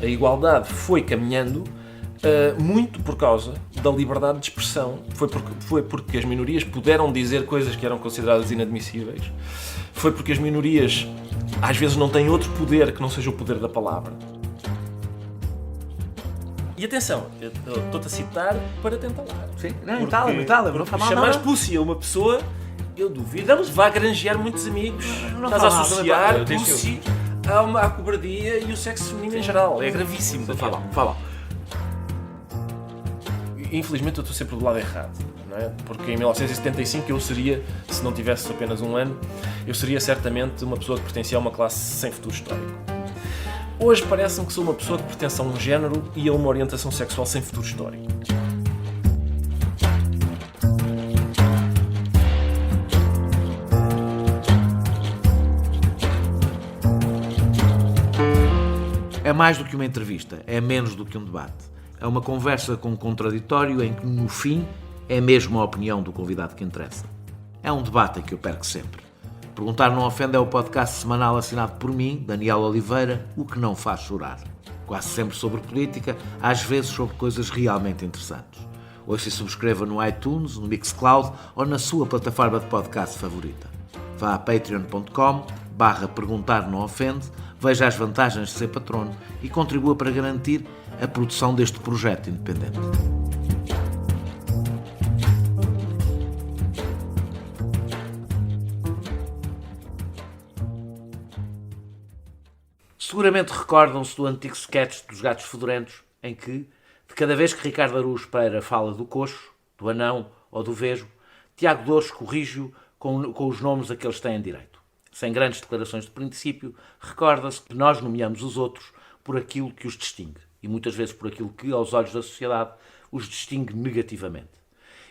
A igualdade foi caminhando muito por causa da liberdade de expressão. Foi porque as minorias puderam dizer coisas que eram consideradas inadmissíveis. Foi porque as minorias às vezes não têm outro poder que não seja o poder da palavra. E atenção, eu estou-te a citar para tentar lá. Sim, não fala mal. Chamares pussy a uma pessoa, eu duvido que vá granjear muitos amigos. Não Estás a fala mal, associar também fala. pussy à cobardia e o sexo feminino em geral. É gravíssimo. Fala. Infelizmente eu estou sempre do lado errado, não é? Porque em 1975 eu seria, se não tivesse apenas um ano, eu seria certamente uma pessoa que pertencia a uma classe sem futuro histórico. Hoje parece-me que sou uma pessoa que pertence a um género e a uma orientação sexual sem futuro histórico. É mais do que uma entrevista, é menos do que um debate. É uma conversa com um contraditório em que, no fim, é mesmo a opinião do convidado que interessa. É um debate em que eu perco sempre. Perguntar Não Ofende é o podcast semanal assinado por mim, Daniel Oliveira, o que não faz chorar. Quase sempre sobre política, às vezes sobre coisas realmente interessantes. Ouça e subscreva no iTunes, no Mixcloud ou na sua plataforma de podcast favorita. Vá a patreon.com/perguntar não ofende, veja as vantagens de ser patrono e contribua para garantir a produção deste projeto independente. Seguramente recordam-se do antigo sketch dos Gatos Fedorentos, em que, de cada vez que Ricardo Araújo Pereira fala do coxo, do anão ou do vesgo, Tiago Dores corrige-o com os nomes a que eles têm direito. Sem grandes declarações de princípio, recorda-se que nós nomeamos os outros por aquilo que os distingue, e muitas vezes por aquilo que, aos olhos da sociedade, os distingue negativamente.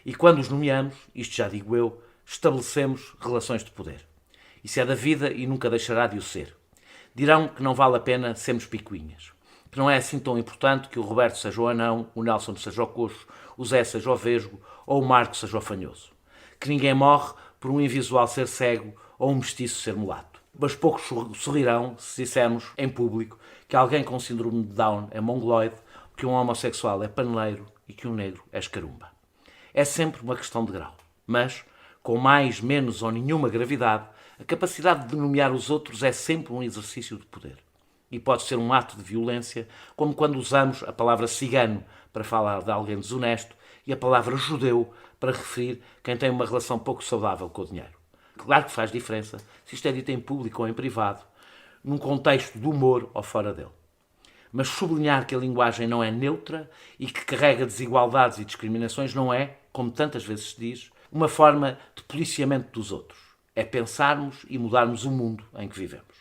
E quando os nomeamos, isto já digo eu, estabelecemos relações de poder. Isso é da vida e nunca deixará de o ser. Dirão que não vale a pena sermos picuinhas, que não é assim tão importante que o Roberto seja o anão, o Nelson seja o coxo, o Zé seja o vesgo ou o Marco seja o fanhoso. Que ninguém morre por um invisual ser cego ou um mestiço ser mulato. Mas poucos sorrirão se dissermos em público que alguém com síndrome de Down é mongoloide, que um homossexual é paneleiro e que um negro é escarumba. É sempre uma questão de grau, mas, com mais, menos ou nenhuma gravidade, a capacidade de nomear os outros é sempre um exercício de poder. E pode ser um ato de violência, como quando usamos a palavra cigano para falar de alguém desonesto e a palavra judeu para referir quem tem uma relação pouco saudável com o dinheiro. Claro que faz diferença se isto é dito em público ou em privado, num contexto de humor ou fora dele. Mas sublinhar que a linguagem não é neutra e que carrega desigualdades e discriminações não é, como tantas vezes se diz, uma forma de policiamento dos outros. É pensarmos e mudarmos o mundo em que vivemos.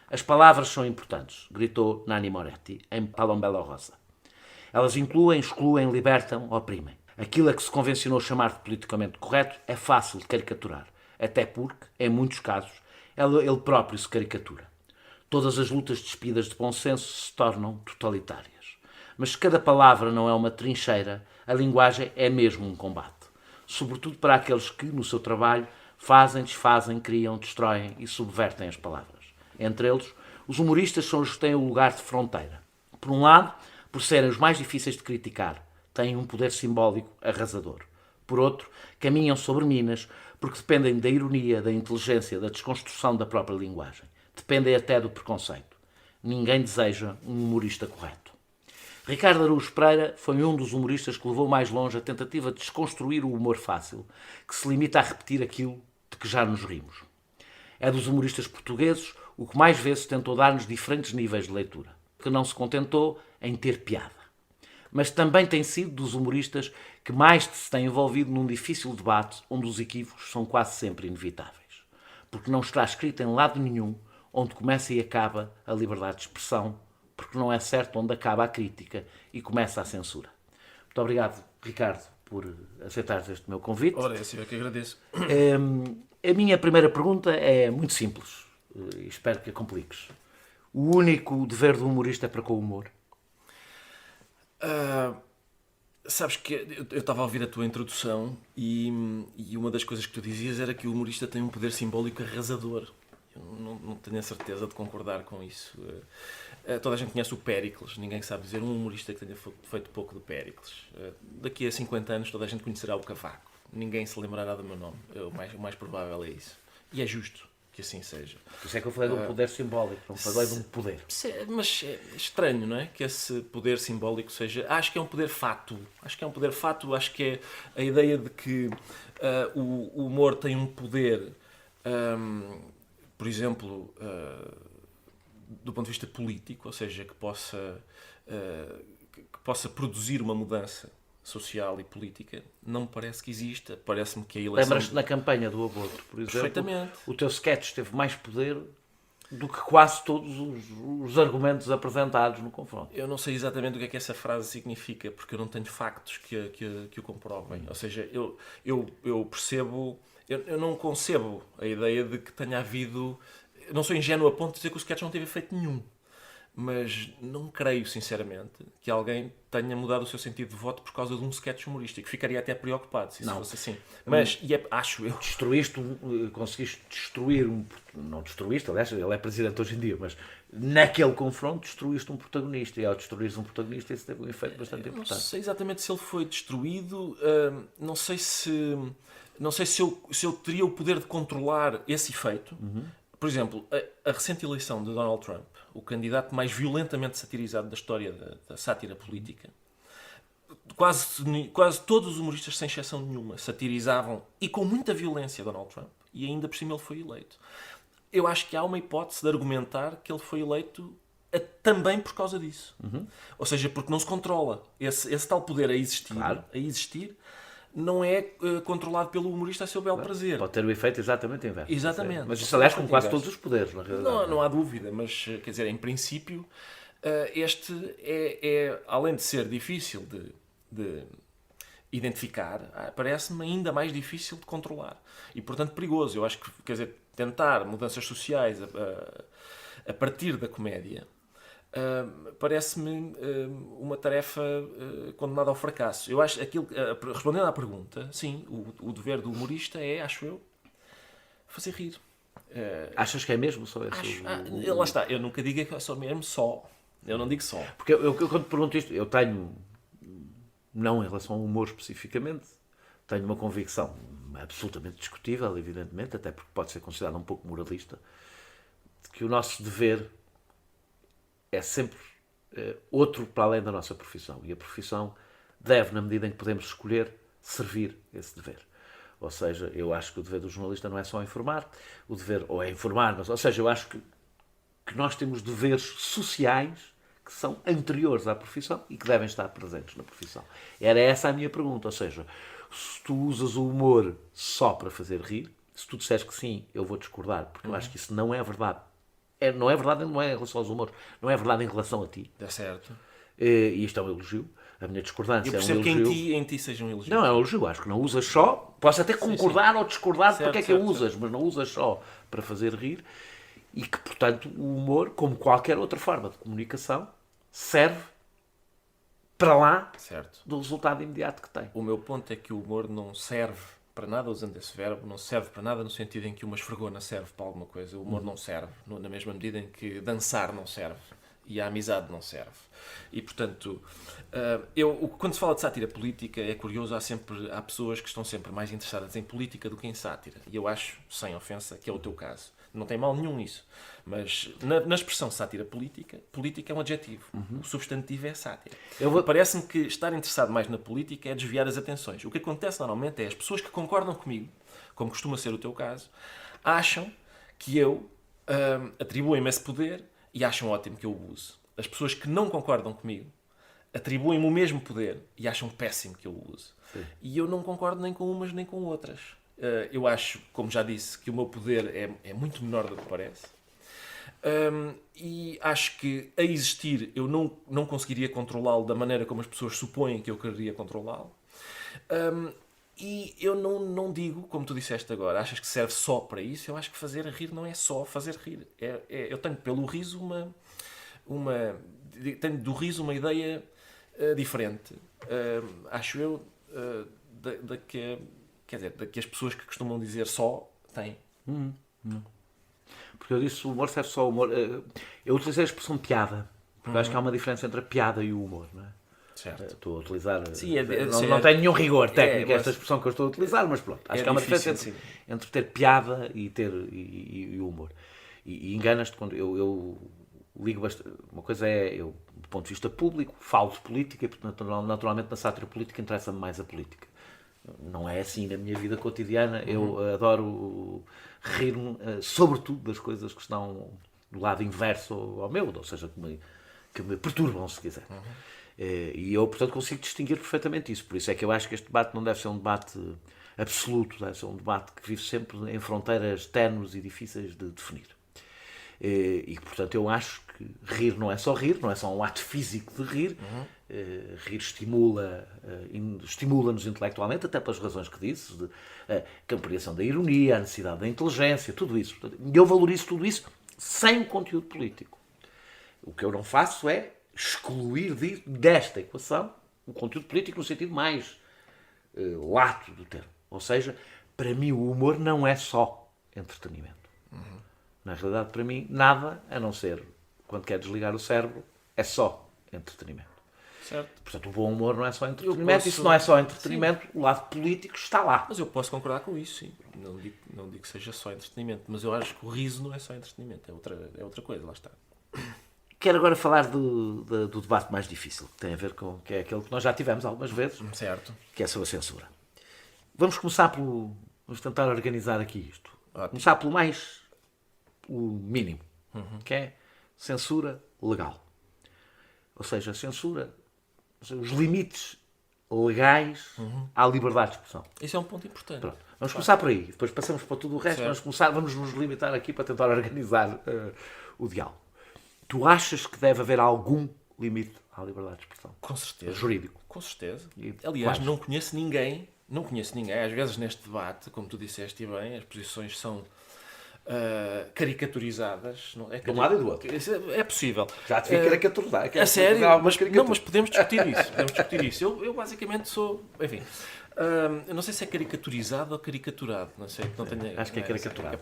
As palavras são importantes, gritou Nanni Moretti em Palombello Rosa. Elas incluem, excluem, libertam, oprimem. Aquilo a que se convencionou chamar de politicamente correto é fácil de caricaturar, até porque, em muitos casos, ele próprio se caricatura. Todas as lutas despidas de bom senso se tornam totalitárias. Mas se cada palavra não é uma trincheira, a linguagem é mesmo um combate. Sobretudo para aqueles que, no seu trabalho, fazem, desfazem, criam, destroem e subvertem as palavras. Entre eles, os humoristas são os que têm o lugar de fronteira. Por um lado, por serem os mais difíceis de criticar, têm um poder simbólico arrasador. Por outro, caminham sobre minas porque dependem da ironia, da inteligência, da desconstrução da própria linguagem. Dependem até do preconceito. Ninguém deseja um humorista correto. Ricardo Araújo Pereira foi um dos humoristas que levou mais longe a tentativa de desconstruir o humor fácil, que se limita a repetir aquilo de que já nos rimos. É dos humoristas portugueses o que mais vezes tentou dar-nos diferentes níveis de leitura, que não se contentou em ter piada. Mas também tem sido dos humoristas que mais se tem envolvido num difícil debate onde os equívocos são quase sempre inevitáveis. Porque não está escrito em lado nenhum onde começa e acaba a liberdade de expressão, porque não é certo onde acaba a crítica e começa a censura. Muito obrigado, Ricardo, por aceitares este meu convite. Ora, é assim, eu que agradeço. A minha primeira pergunta é muito simples, e espero que a compliques. O único dever do humorista é para com o humor? Sabes que eu estava a ouvir a tua introdução e uma das coisas que tu dizias era que o humorista tem um poder simbólico arrasador. não tenho a certeza de concordar com isso. Toda a gente conhece o Péricles, ninguém sabe dizer um humorista que tenha feito pouco do Péricles. Daqui a 50 anos toda a gente conhecerá o Cavaco, ninguém se lembrará do meu nome. O mais provável é isso. E é justo que assim seja. Por isso é que eu falei de um poder simbólico, não falei de um poder. Mas é estranho, não é? Que esse poder simbólico seja... Acho que é um poder fátuo. Acho que é a ideia de que o humor tem um poder, por exemplo, do ponto de vista político, ou seja, que possa produzir uma mudança social e política, não me parece que exista. Parece-me que a eleição... Lembras-te na campanha do aborto, por exemplo? Perfeitamente. O teu sketch teve mais poder do que quase todos os argumentos apresentados no confronto. Eu não sei exatamente o que essa frase significa, porque eu não tenho factos que o comprovem. Ou seja, eu percebo... Eu não concebo a ideia de que tenha havido... Eu não sou ingênuo a ponto de dizer que o sketch não teve efeito nenhum. Mas não creio, sinceramente, que alguém tenha mudado o seu sentido de voto por causa de um sketch humorístico. Ficaria até preocupado se isso fosse assim. Mas, acho eu... Conseguiste destruir um... Não destruíste, aliás, ele é presidente hoje em dia, mas naquele confronto destruíste um protagonista. E ao destruir um protagonista, isso teve um efeito bastante importante. Não sei exatamente se ele foi destruído. Não sei se eu teria o poder de controlar esse efeito. Por exemplo, a recente eleição de Donald Trump, o candidato mais violentamente satirizado da história da sátira política, quase todos os humoristas, sem exceção nenhuma, satirizavam, e com muita violência, Donald Trump, e ainda por cima ele foi eleito. Eu acho que há uma hipótese de argumentar que ele foi eleito também por causa disso. Ou seja, porque não se controla. Esse tal poder a existir não é controlado pelo humorista a seu belo prazer. Pode ter o efeito exatamente inverso. Exatamente. Mas isso, aliás, com quase todos os poderes, na realidade. Não há dúvida, mas, quer dizer, em princípio, este além de ser difícil de identificar, parece-me ainda mais difícil de controlar. E, portanto, perigoso. Eu acho que, quer dizer, tentar mudanças sociais a partir da comédia parece-me uma tarefa condenada ao fracasso. Eu acho respondendo à pergunta, sim, o dever do humorista é, acho eu, fazer rir. Achas que é mesmo só esse? Lá está, eu nunca digo que é só mesmo só. Eu não digo só. Porque eu quando te pergunto isto, eu tenho, não em relação ao humor especificamente, tenho uma convicção absolutamente discutível, evidentemente, até porque pode ser considerada um pouco moralista, de que o nosso dever é sempre outro para além da nossa profissão. E a profissão deve, na medida em que podemos escolher, servir esse dever. Ou seja, eu acho que o dever do jornalista não é só informar, o dever, ou é informar, mas, ou seja, eu acho que nós temos deveres sociais que são anteriores à profissão e que devem estar presentes na profissão. Era essa a minha pergunta, ou seja, se tu usas o humor só para fazer rir, se tu disseres que sim, eu vou discordar, porque eu acho que isso não é verdade. Não é verdade, não é em relação aos humores, não é verdade em relação a ti. Dá certo. E isto é um elogio. A minha discordância é um elogio. Eu percebo que em ti seja um elogio. Não, é um elogio. Acho que não usas só. Posso até concordar ou discordar certo, porque é que certo, usas, mas não usas só para fazer rir. E que, portanto, o humor, como qualquer outra forma de comunicação, serve para lá do resultado imediato que tem. O meu ponto é que o humor não serve para nada, usando esse verbo, não serve para nada no sentido em que uma esfregona serve para alguma coisa. O humor não serve, na mesma medida em que dançar não serve e a amizade não serve. E, portanto, quando se fala de sátira política, é curioso, há pessoas que estão sempre mais interessadas em política do que em sátira. E eu acho, sem ofensa, que é o teu caso. Não tem mal nenhum nisso. Mas na expressão sátira política é um adjetivo. O substantivo é sátira. Parece-me que estar interessado mais na política é desviar as atenções. O que acontece normalmente é as pessoas que concordam comigo, como costuma ser o teu caso, acham que eu atribuem-me esse poder e acham ótimo que eu o use. As pessoas que não concordam comigo atribuem-me o mesmo poder e acham péssimo que eu o use. Sim. E eu não concordo nem com umas nem com outras. Eu acho, como já disse, que o meu poder é muito menor do que parece. E acho que, a existir, eu não conseguiria controlá-lo da maneira como as pessoas supõem que eu quereria controlá-lo. E eu não digo, como tu disseste agora, achas que serve só para isso? Eu acho que fazer rir não é só fazer rir. Eu tenho pelo riso tenho do riso uma ideia diferente. Acho eu da que as pessoas que costumam dizer só têm. Porque eu disse o humor serve só o humor. Eu utilizei a expressão piada, porque eu acho que há uma diferença entre a piada e o humor, não é? Certo. Estou a utilizar. Sim, não tem nenhum rigor técnico mas esta expressão que eu estou a utilizar, mas pronto. Acho que há uma difícil, diferença entre ter piada e o humor. E enganas-te quando eu ligo bastante. Uma coisa é, eu, do ponto de vista público, falo de política e, portanto, naturalmente, na sátira política interessa-me mais a política. Não é assim na minha vida cotidiana. Eu adoro rir-me, sobretudo, das coisas que estão do lado inverso ao meu, ou seja, que me perturbam, se quiser. E eu, portanto, consigo distinguir perfeitamente isso. Por isso é que eu acho que este debate não deve ser um debate absoluto, deve ser um debate que vive sempre em fronteiras ténues e difíceis de definir. E, portanto, eu acho que rir, não é só um ato físico de rir. Rir estimula-nos intelectualmente, até pelas razões que disse, a compreensão da ironia, a necessidade da inteligência, tudo isso. E eu valorizo tudo isso sem conteúdo político. O que eu não faço é excluir desta equação o conteúdo político no sentido mais lato do termo. Ou seja, para mim o humor não é só entretenimento. Na realidade, para mim, nada, a não ser, quando quer desligar o cérebro, é só entretenimento. Certo. Portanto, o bom humor não é só entretenimento. E se não é só entretenimento, sim, o lado político está lá. Mas eu posso concordar com isso, sim. Não digo que seja só entretenimento, mas eu acho que o riso não é só entretenimento, é outra coisa, lá está. Quero agora falar do debate mais difícil, que tem a ver com, que é aquele que nós já tivemos algumas vezes, certo, que é sobre a censura. Vamos tentar organizar aqui isto. Ótimo. Começar pelo mínimo, que é censura legal. Ou seja, censura, os limites legais à liberdade de expressão. Isso é um ponto importante. Pronto. Vamos começar por aí, depois passamos para tudo o resto, vamos nos limitar aqui para tentar organizar o diálogo. Tu achas que deve haver algum limite à liberdade de expressão? Com certeza. Jurídico. Com certeza. Aliás, não conheço ninguém, às vezes neste debate, como tu disseste e bem, as posições são caricaturizadas. Não é de um lado e do outro. É possível. Já te vi caricaturar. A sério? Mas podemos discutir isso. Eu basicamente sou... Enfim... eu não sei se é caricaturizado ou caricaturado. Não sei. Acho que é caricaturado.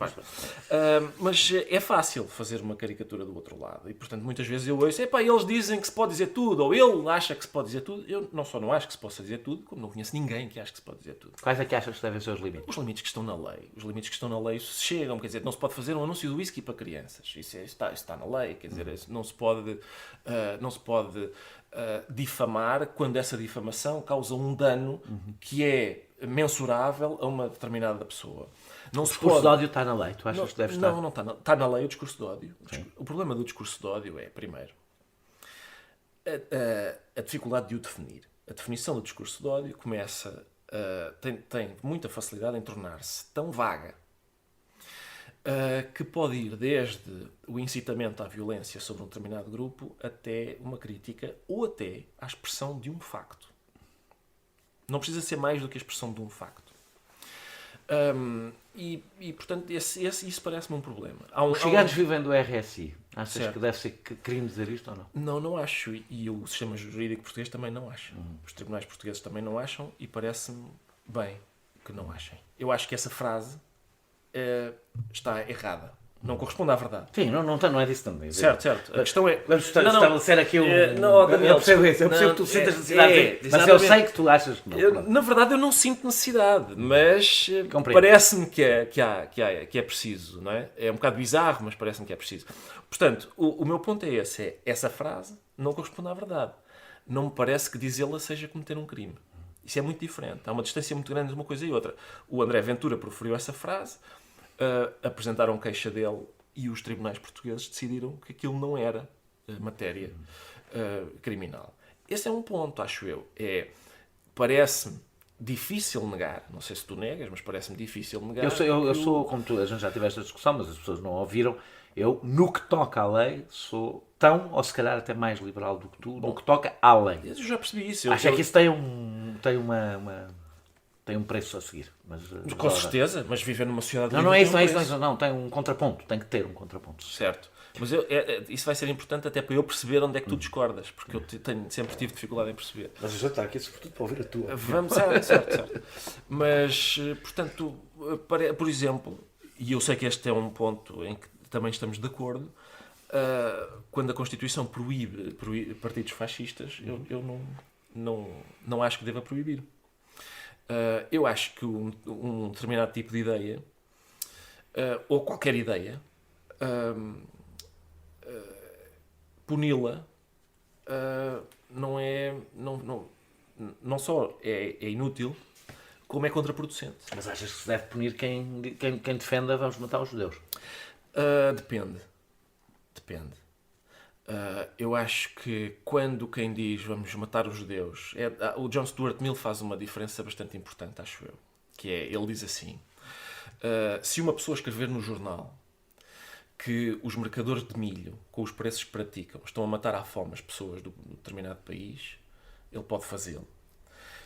Mas é fácil fazer uma caricatura do outro lado. E, portanto, muitas vezes eu ouço, eles dizem que se pode dizer tudo, ou ele acha que se pode dizer tudo. Eu não só não acho que se possa dizer tudo, como não conheço ninguém que acha que se pode dizer tudo. Quais é que achas que devem ser os limites? Os limites que estão na lei. Os limites que estão na lei chegam. Quer dizer, não se pode fazer um anúncio de whisky para crianças. Isso está na lei. Quer dizer, não se pode difamar quando essa difamação causa um dano que é mensurável a uma determinada pessoa. O discurso de ódio está na lei. Tu achas que deve estar? Não está. Está na lei o discurso de ódio. Sim. O problema do discurso de ódio é, primeiro, a dificuldade de o definir. A definição do discurso de ódio tem muita facilidade em tornar-se tão vaga que pode ir desde o incitamento à violência sobre um determinado grupo até uma crítica ou até à expressão de um facto. Não precisa ser mais do que a expressão de um facto. Portanto, isso parece-me um problema. Os ciganos vivem do RSI. Achas certo. Que deve ser crime dizer isto ou não? Não acho. E o sistema jurídico português também não acha. Os tribunais portugueses também não acham e parece-me bem que não achem. Eu acho que essa frase está errada. Não corresponde à verdade. Sim, não é disso também. Certo. A questão é... Vamos estabelecer aqui Daniel, eu percebo isso. Eu percebo que tu sintas necessidade. Mas eu sei que tu achas que não. Na verdade, eu não sinto necessidade. Mas parece-me que é preciso. Não é? É um bocado bizarro, mas parece-me que é preciso. Portanto, o meu ponto é esse. Essa frase não corresponde à verdade. Não me parece que dizê-la seja cometer um crime. Isso é muito diferente. Há uma distância muito grande de uma coisa e outra. O André Ventura proferiu essa frase, apresentaram queixa dele e os tribunais portugueses decidiram que aquilo não era matéria criminal. Esse é um ponto, acho eu. Parece-me difícil negar, não sei se tu negas, mas parece-me difícil negar. Eu sou, como tu, a gente já teve esta discussão, mas as pessoas não ouviram. Eu, no que toca à lei, sou tão, ou se calhar até mais liberal do que tu, no que toca à lei. Eu já percebi isso. Acho que isso tem um preço a seguir. Mas com certeza, mas viver numa sociedade... Não é isso. Não, tem um contraponto. Tem que ter um contraponto. Certo. Mas isso vai ser importante até para eu perceber onde é que tu discordas, porque eu sempre tive dificuldade em perceber. Mas já está aqui sobretudo para ouvir a tua. Vamos, certo. Mas, portanto, por exemplo, e eu sei que este é um ponto em que também estamos de acordo. Quando a Constituição proíbe partidos fascistas, eu não acho que deva proibir. Eu acho que um determinado tipo de ideia, ou qualquer ideia, puni-la não só é inútil, como é contraproducente. Mas achas que se deve punir quem defenda vamos matar os judeus? Depende. Eu acho que quando quem diz vamos matar os judeus... o John Stuart Mill faz uma diferença bastante importante, acho eu. Que é, ele diz assim... se uma pessoa escrever no jornal que os mercadores de milho, com os preços que praticam, estão a matar à fome as pessoas de um determinado país, ele pode fazê-lo.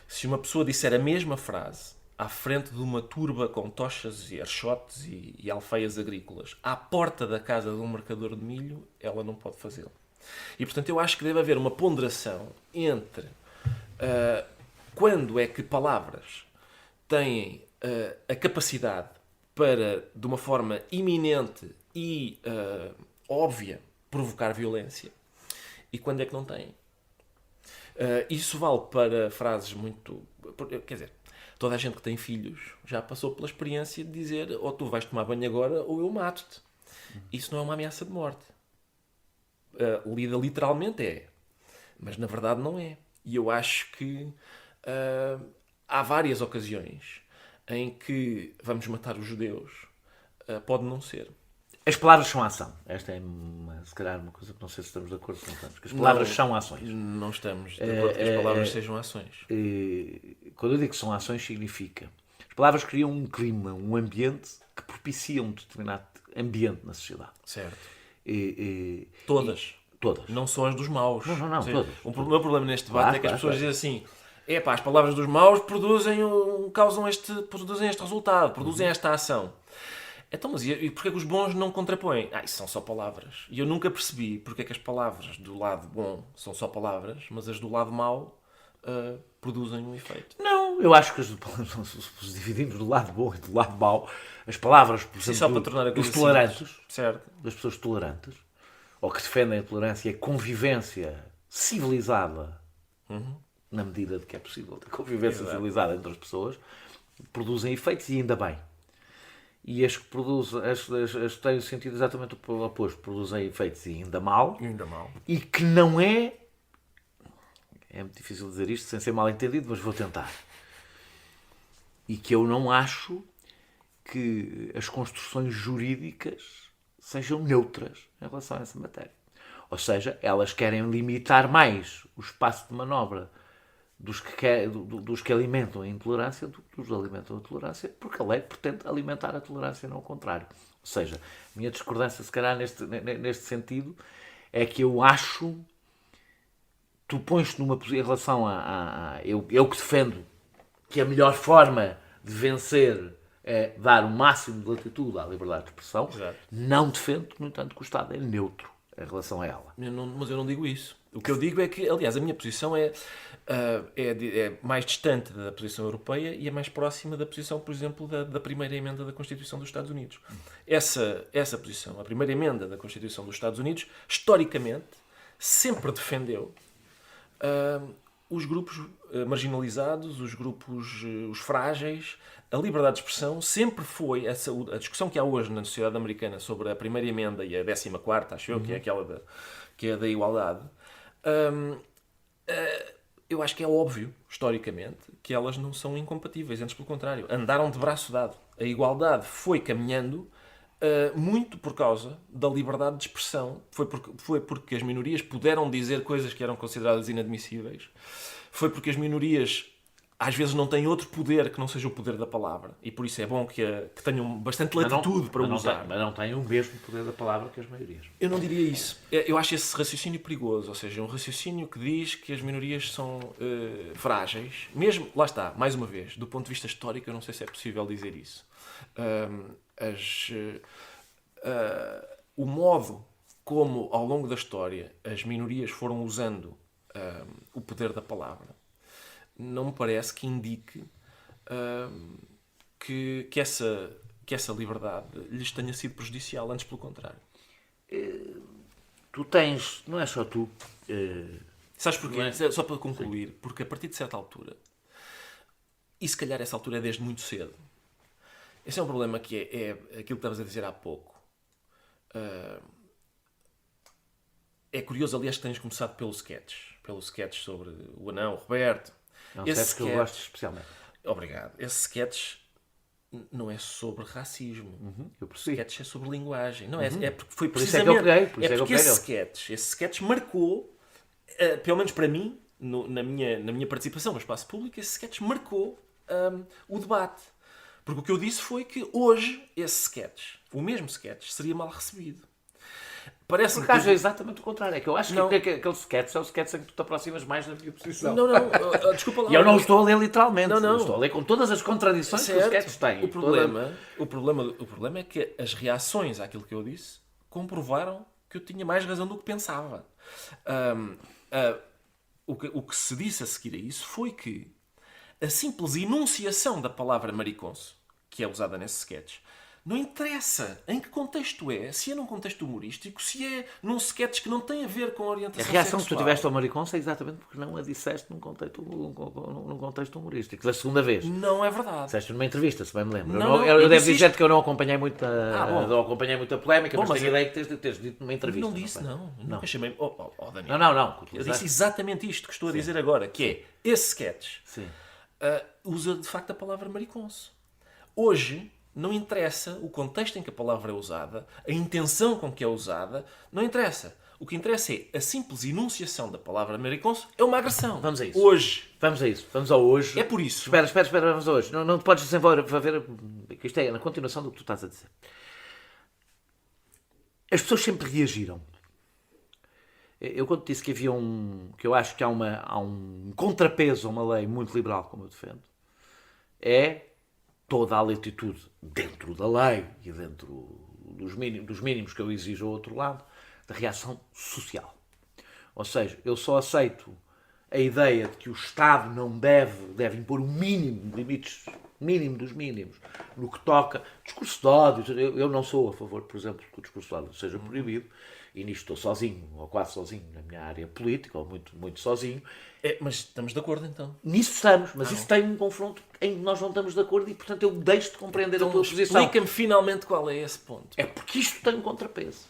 Se uma pessoa disser a mesma frase à frente de uma turba com tochas e archotes e alfaias agrícolas à porta da casa de um mercador de milho, ela não pode fazê-lo. E, portanto, eu acho que deve haver uma ponderação entre quando é que palavras têm a capacidade para, de uma forma iminente e óbvia, provocar violência, e quando é que não têm. Isso vale para frases muito... Quer dizer, toda a gente que tem filhos já passou pela experiência de dizer ou tu vais tomar banho agora ou eu mato-te. Isso não é uma ameaça de morte. Lida literalmente é. Mas na verdade não é. E eu acho que há várias ocasiões em que vamos matar os judeus. Pode não ser. As palavras são ação. Esta é, se calhar, uma coisa que não sei se estamos de acordo com tantos. As palavras são ações. Não estamos de acordo que as palavras sejam ações. Quando eu digo que são ações, significa... As palavras criam um clima, um ambiente que propicia um determinado ambiente na sociedade. Certo. Todas. Não são as dos maus. Não, todas. O meu problema neste debate é que as pessoas dizem assim: as palavras dos maus produzem este resultado, produzem esta ação. Então, mas e porquê que os bons não contrapõem? Isso são só palavras. E eu nunca percebi porque é que as palavras do lado bom são só palavras, mas as do lado mau produzem um efeito. Não, eu acho que se dividimos do lado bom e do lado mau, as palavras, por exemplo, só para tornar a coisa dos tolerantes, certo, das pessoas tolerantes, ou que defendem a tolerância e a convivência civilizada, na medida de que é possível, a convivência civilizada entre as pessoas, produzem efeitos e ainda bem. E as que produzem, as que têm o sentido exatamente o oposto, produzem efeitos e ainda mal. E que não é muito difícil dizer isto sem ser mal entendido, mas vou tentar. E que eu não acho que as construções jurídicas sejam neutras em relação a essa matéria. Ou seja, elas querem limitar mais o espaço de manobra dos que alimentam a intolerância do que dos alimentam a tolerância, porque a lei pretende alimentar a tolerância, não o contrário. Ou seja, a minha discordância, se calhar, neste sentido, é que eu acho... Tu pões-te numa posição em relação eu que defendo que a melhor forma de vencer é dar o máximo de latitude à liberdade de expressão. Exato. Não defendo, no entanto, que o Estado é neutro em relação a ela. Mas eu não digo isso. O que eu digo é que, aliás, a minha posição é mais distante da posição europeia e é mais próxima da posição, por exemplo, da primeira emenda da Constituição dos Estados Unidos. Essa posição, a primeira emenda da Constituição dos Estados Unidos, historicamente, sempre defendeu os grupos marginalizados, os grupos os frágeis. A liberdade de expressão sempre foi a discussão que há hoje na sociedade americana sobre a primeira emenda e a 14ª, acho eu, que é aquela que é da igualdade. Eu acho que é óbvio, historicamente, que elas não são incompatíveis, antes pelo contrário, andaram de braço dado. A igualdade foi caminhando muito por causa da liberdade de expressão, foi porque as minorias puderam dizer coisas que eram consideradas inadmissíveis, foi porque as minorias às vezes não têm outro poder que não seja o poder da palavra, e por isso é bom que tenham bastante latitude para usar. Mas não têm o mesmo poder da palavra que as maiorias. Eu não diria isso. Eu acho esse raciocínio perigoso, ou seja, um raciocínio que diz que as minorias são frágeis, mesmo, lá está, mais uma vez, do ponto de vista histórico, eu não sei se é possível dizer isso. O modo como, ao longo da história, as minorias foram usando o poder da palavra não me parece que indique que que essa liberdade lhes tenha sido prejudicial, antes pelo contrário. Tu tens, não é só tu... Sabes porquê? Só para concluir, porque a partir de certa altura, e se calhar essa altura é desde muito cedo, esse é um problema que é aquilo que estavas a dizer há pouco. É curioso, aliás, que tenhas começado pelo sketch sobre o anão, o Roberto. É um sketch que eu gosto especialmente. Obrigado. Esse sketch não é sobre racismo. Eu percebi. O sketch é sobre linguagem. Não é porque foi Por isso é que eu precisamente... peguei. porque esse sketch marcou, pelo menos para mim, na minha participação no espaço público, esse sketch marcou o debate. Porque o que eu disse foi que hoje esse sketch, o mesmo sketch, seria mal recebido. Parece-me Por acaso é exatamente o contrário. É que eu acho que aquele sketch é o sketch em que tu te aproximas mais da minha posição. Não, desculpa lá. E eu não estou a ler literalmente. Não. Estou a ler com todas as contradições que o sketch tem. O problema é que as reações àquilo que eu disse comprovaram que eu tinha mais razão do que pensava. O que se disse a seguir a isso foi que a simples enunciação da palavra mariconso, que é usada nesse sketch, não interessa em que contexto é, se é num contexto humorístico, se é num sketch que não tem a ver com a orientação A reação sexual. que tu tiveste ao mariconso é exatamente porque não a disseste num contexto humorístico. Da segunda vez. Não é verdade. Disseste numa entrevista, se bem me lembro. Não, eu devo disse dizer isto... que eu não acompanhei muita polémica, Bom, mas mas tenho a ideia que teres dito numa entrevista. Não disse, não. Nunca chamei... Daniel. Não. Eu disse exatamente isto que estou a dizer agora, que é, esse sketch Sim. usa de facto a palavra mariconso. Hoje, não interessa o contexto em que a palavra é usada, a intenção com que é usada, não interessa. O que interessa é a simples enunciação da palavra mariconso é uma agressão. Vamos a isso. Hoje. Vamos a isso. Vamos ao hoje. É por isso. Espera, vamos ao hoje. Não te podes desenvolver. Isto é na continuação do que tu estás a dizer. As pessoas sempre reagiram. Eu quando disse que havia que eu acho que há um contrapeso a uma lei muito liberal, como eu defendo, é toda a latitude dentro da lei e dentro dos mínimos que eu exijo ao outro lado, da reação social. Ou seja, eu só aceito a ideia de que o Estado não deve impor o mínimo, limites mínimo dos mínimos, no que toca discurso de ódio. Eu não sou a favor, por exemplo, que o discurso de ódio seja proibido, e nisto estou sozinho, ou quase sozinho, na minha área política, ou muito, muito sozinho. Mas estamos de acordo, então? Nisso estamos, mas isso tem um confronto em que nós não estamos de acordo e, portanto, eu deixo de compreender a tua posição. Explica-me finalmente qual é esse ponto. É porque isto tem um contrapeso.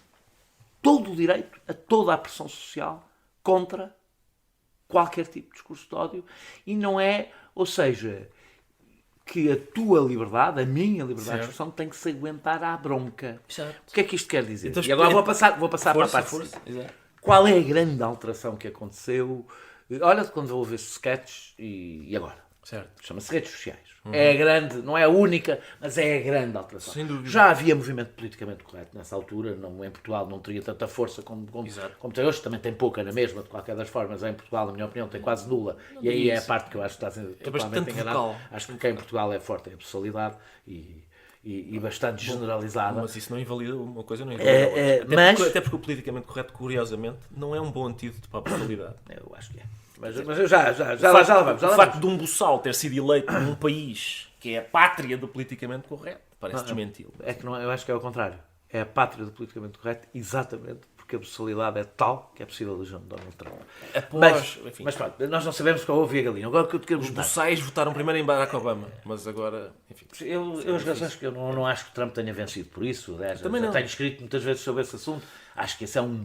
Todo o direito a toda a pressão social contra qualquer tipo de discurso de ódio, e não é, ou seja, que a tua liberdade, a minha liberdade de expressão, tem que se aguentar à bronca. Exato. O que é que isto quer dizer? Então, e agora vou passar para a parte força. Qual é a grande alteração que aconteceu? Olha, quando vou ver sketches e agora? Certo. Chama-se redes sociais. É a grande, não é a única, mas é a grande alteração. Sem dúvida. Já havia movimento politicamente correto nessa altura, em Portugal não teria tanta força como tem hoje, também tem pouca na mesma, de qualquer das formas, em Portugal, na minha opinião, tem quase nula. E aí é a parte que eu acho que está totalmente enganado. Acho que quem em Portugal é forte é a pessoalidade e bastante generalizada. Mas isso não invalida uma coisa, não invalida outra. Até porque o politicamente correto, curiosamente, não é um bom antídoto para a personalidade. Eu acho que é. Mas eu já lá vamos. O facto de um boçal ter sido eleito num país que é a pátria do politicamente correto, parece desmenti-lo. É que não, eu acho que é ao contrário. É a pátria do politicamente correto, exatamente porque a boçalidade é tal que é possível eleger Donald Trump. Mas pronto, nós não sabemos qual houve a galinha. Agora que eu te quero Os boçais votaram primeiro em Barack Obama, mas agora, enfim. As razões que eu não acho que Trump tenha vencido por isso, também não. Tenho escrito muitas vezes sobre esse assunto, acho que esse é um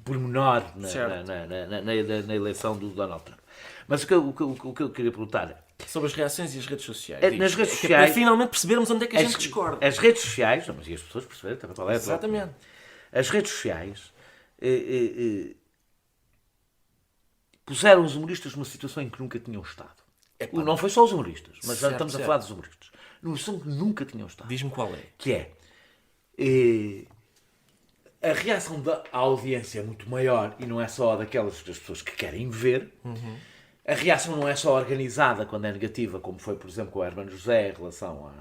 pormenor na eleição do Donald Trump. Mas o que eu queria perguntar é sobre as reações e as redes sociais. Nas redes sociais, para finalmente percebermos onde é que a gente discorda. As redes sociais, mas e as pessoas perceberem também qual é a Exatamente. As redes sociais puseram os humoristas numa situação em que nunca tinham estado. Não foi só os humoristas, mas já estamos a falar dos humoristas. Numa situação que nunca tinham estado. Diz-me qual é. Que é a reação da audiência é muito maior e não é só das pessoas que querem ver. A reação não é só organizada quando é negativa, como foi, por exemplo, com o Hermano José em relação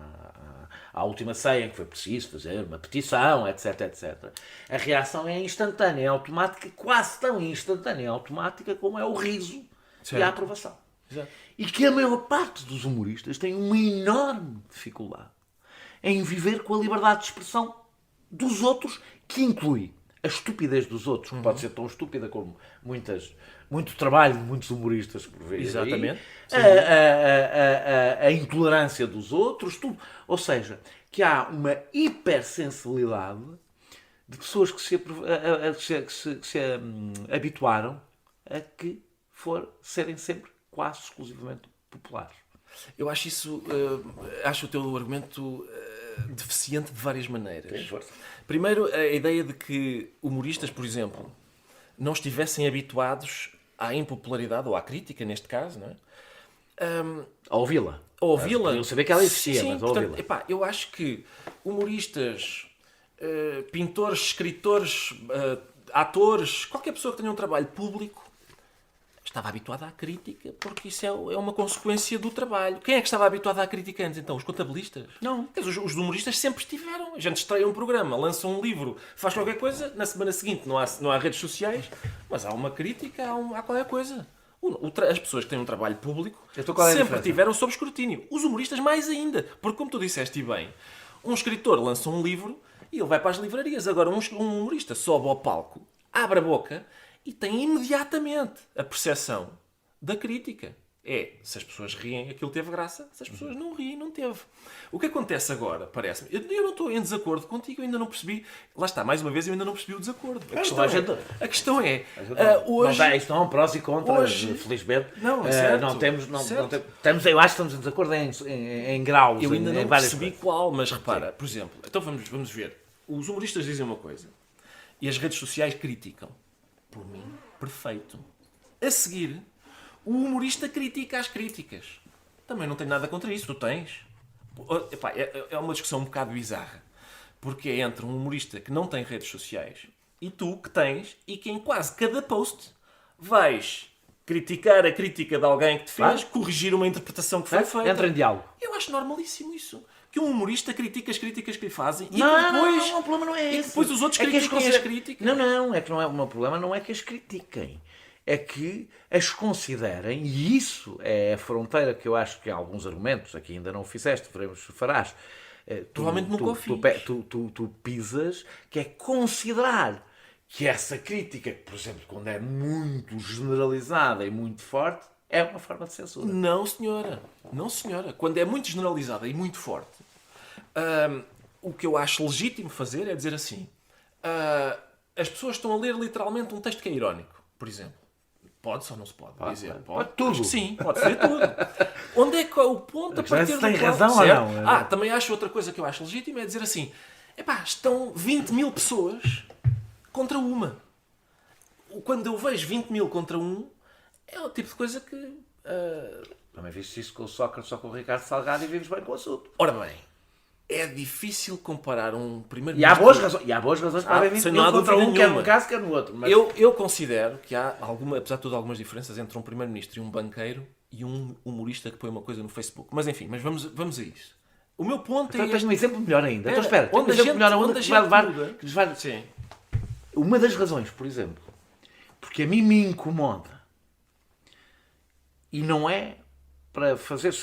à última ceia, que foi preciso fazer uma petição, etc, etc. A reação é instantânea, é automática, quase tão instantânea e automática como é o riso e a aprovação. Exato. E que a maior parte dos humoristas tem uma enorme dificuldade em viver com a liberdade de expressão dos outros, que inclui a estupidez dos outros, que pode ser tão estúpida como muito trabalho de muitos humoristas por vezes. Exatamente. A intolerância dos outros, tudo. Ou seja, que há uma hipersensibilidade de pessoas que se habituaram a que serem sempre quase exclusivamente populares. Eu acho isso, acho o teu argumento deficiente de várias maneiras. Primeiro, a ideia de que humoristas, por exemplo, não estivessem habituados à impopularidade, ou à crítica, neste caso, não é? A ouvi-la. A ouvi-la. Eu sabia que ela existia, sim, mas a portanto, ouvi-la. epá, eu acho que humoristas, pintores, escritores, atores, qualquer pessoa que tenha um trabalho público, estava habituada à crítica, porque isso é uma consequência do trabalho. Quem é que estava habituado à crítica antes, então? Os contabilistas? Não. Os humoristas sempre estiveram. A gente estreia um programa, lança um livro, faz qualquer coisa, na semana seguinte não há redes sociais, mas há uma crítica, há qualquer coisa. As pessoas que têm um trabalho público sempre tiveram sob escrutínio. Os humoristas mais ainda. Porque, como tu disseste bem, um escritor lança um livro e ele vai para as livrarias. Agora, um humorista sobe ao palco, abre a boca e tem imediatamente a percepção da crítica. Se as pessoas riem, aquilo teve graça. Se as pessoas não riem, não teve. O que acontece agora, parece-me... Eu não estou em desacordo contigo, eu ainda não percebi... Lá está, mais uma vez, eu ainda não percebi o desacordo. A questão é... hoje... Isto não é um prós e contras, felizmente. Não, é certo. Não temos, eu acho que estamos em desacordo em graus, eu ainda não várias percebi coisas. qual, mas repara, por exemplo... Então vamos ver. Os humoristas dizem uma coisa e as redes sociais criticam. Por mim, perfeito. A seguir... O humorista critica as críticas. Também não tenho nada contra isso. Tu tens. Epá, é uma discussão um bocado bizarra. Porque é entre um humorista que não tem redes sociais e tu que tens e que em quase cada post vais criticar a crítica de alguém que te fez, corrigir uma interpretação que foi feita. Entra em diálogo. Eu acho normalíssimo isso. Que um humorista critica as críticas que lhe fazem e não, que depois... Não, o problema não é esse. E depois os outros critiquem as críticas. Não, é que não é o meu problema, não é que as critiquem. É que as considerem, e isso é a fronteira que eu acho que há alguns argumentos, aqui ainda não o fizeste, farás. Provavelmente nunca o fiz. Tu pisas, que é considerar que essa crítica, por exemplo, quando é muito generalizada e muito forte, é uma forma de censura. Não, senhora. Não, senhora. Quando é muito generalizada e muito forte, o que eu acho legítimo fazer é dizer assim, as pessoas estão a ler literalmente um texto que é irónico, por exemplo. Pode ou não se pode? Pode tudo. Acho que sim, pode ser tudo. Onde é que é o ponto a partir do qual... Tem razão ou não? Também acho outra coisa que eu acho legítima é dizer assim, estão 20 mil pessoas contra uma. Quando eu vejo 20 mil contra um, é o tipo de coisa que... Também viste isso com o Sócrates ou com o Ricardo Salgado e vives bem com o assunto. Ora bem, é difícil comparar um primeiro... E há boas razões para haver 20 mil contra um, quer num caso, quer no outro. Mas... Eu considero que há, apesar de tudo, algumas diferenças entre um primeiro-ministro e um banqueiro e um humorista que põe uma coisa no Facebook. Mas enfim, vamos a isso. O meu ponto então, tens um exemplo melhor ainda. Então espera, onde tens um exemplo melhor ainda que vai levar... Que nos vai... Sim. Uma das razões, por exemplo, porque a mim me incomoda, e não é para fazer...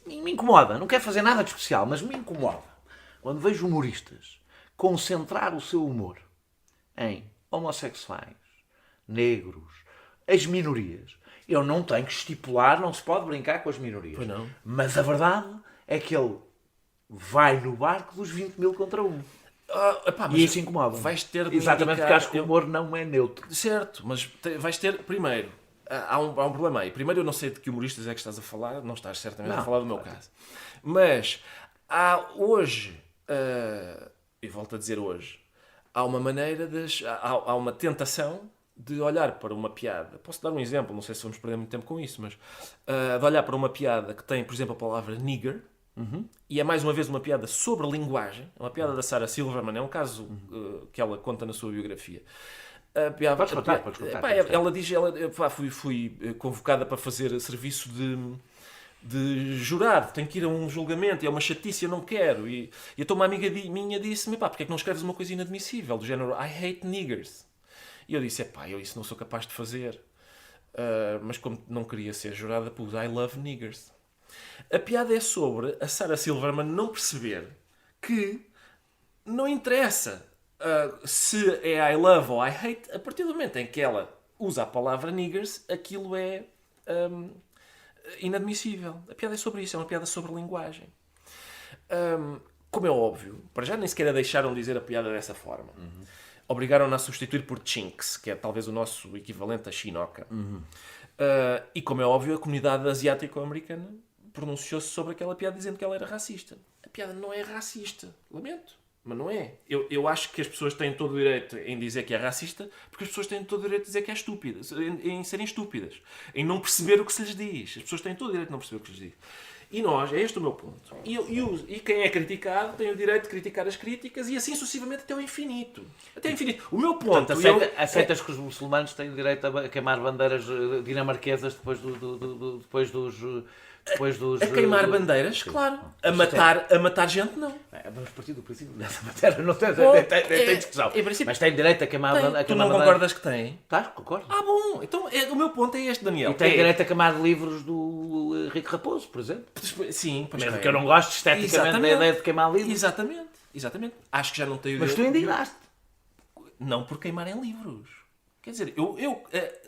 Me incomoda, não quero fazer nada de especial, mas me incomoda. Quando vejo humoristas concentrar o seu humor em homossexuais, negros, as minorias, eu não tenho que estipular, não se pode brincar com as minorias. Pois não. Mas a verdade é que ele vai no barco dos 20 mil contra um. E isso incomoda. Vais ter de exatamente porque acho que o humor não é neutro. Certo, mas vais ter, primeiro, há um problema aí. Primeiro, eu não sei de que humoristas é que estás a falar, não estás certamente a falar do meu caso. Mas há hoje... e volto a dizer hoje, há uma maneira há uma tentação de olhar para uma piada. Posso dar um exemplo, não sei se vamos perder muito tempo com isso, mas de olhar para uma piada que tem, por exemplo, a palavra nigger, e é mais uma vez uma piada sobre a linguagem, é uma piada da Sarah Silverman, é um caso que ela conta na sua biografia. Podes contar. Ela diz, fui convocada para fazer serviço de jurado, tenho que ir a um julgamento, é uma chatice, eu não quero. E então uma amiga minha disse-me, porque é que não escreves uma coisa inadmissível, do género, I hate niggers. E eu disse, eu isso não sou capaz de fazer. Mas como não queria ser jurada, pus I love niggers. A piada é sobre a Sarah Silverman não perceber que não interessa se é I love ou I hate, a partir do momento em que ela usa a palavra niggers, aquilo é inadmissível. A piada é sobre isso, é uma piada sobre linguagem. Como é óbvio, para já nem sequer a deixaram dizer a piada dessa forma. Obrigaram-na a substituir por chinks, que é talvez o nosso equivalente a chinoca. E como é óbvio, a comunidade asiático-americana pronunciou-se sobre aquela piada dizendo que ela era racista. A piada não é racista. Lamento, mas não é. Eu acho que as pessoas têm todo o direito em dizer que é racista, porque as pessoas têm todo o direito de dizer que é estúpida, em serem estúpidas, em não perceber o que se lhes diz. As pessoas têm todo o direito de não perceber o que se lhes diz. E nós, é este o meu ponto. E quem é criticado tem o direito de criticar as críticas e assim sucessivamente até o infinito. Até o infinito. O meu ponto... Portanto, aceitas que os muçulmanos têm o direito a queimar bandeiras dinamarquesas depois dos... A queimar bandeiras, claro. A matar gente, não. Vamos partir do princípio dessa matéria, não tem discussão. Mas tem direito a queimar bandeiras. Tu não concordas que tem? Tá, concordo. Bom. Então o meu ponto é este, Daniel. E tem direito a queimar livros do Henrique Raposo, por exemplo. Sim, pois mesmo que eu não gosto esteticamente da ideia de queimar livros. Exatamente. Acho que já não tenho... Mas tu indignaste. Não por queimarem livros. Quer dizer,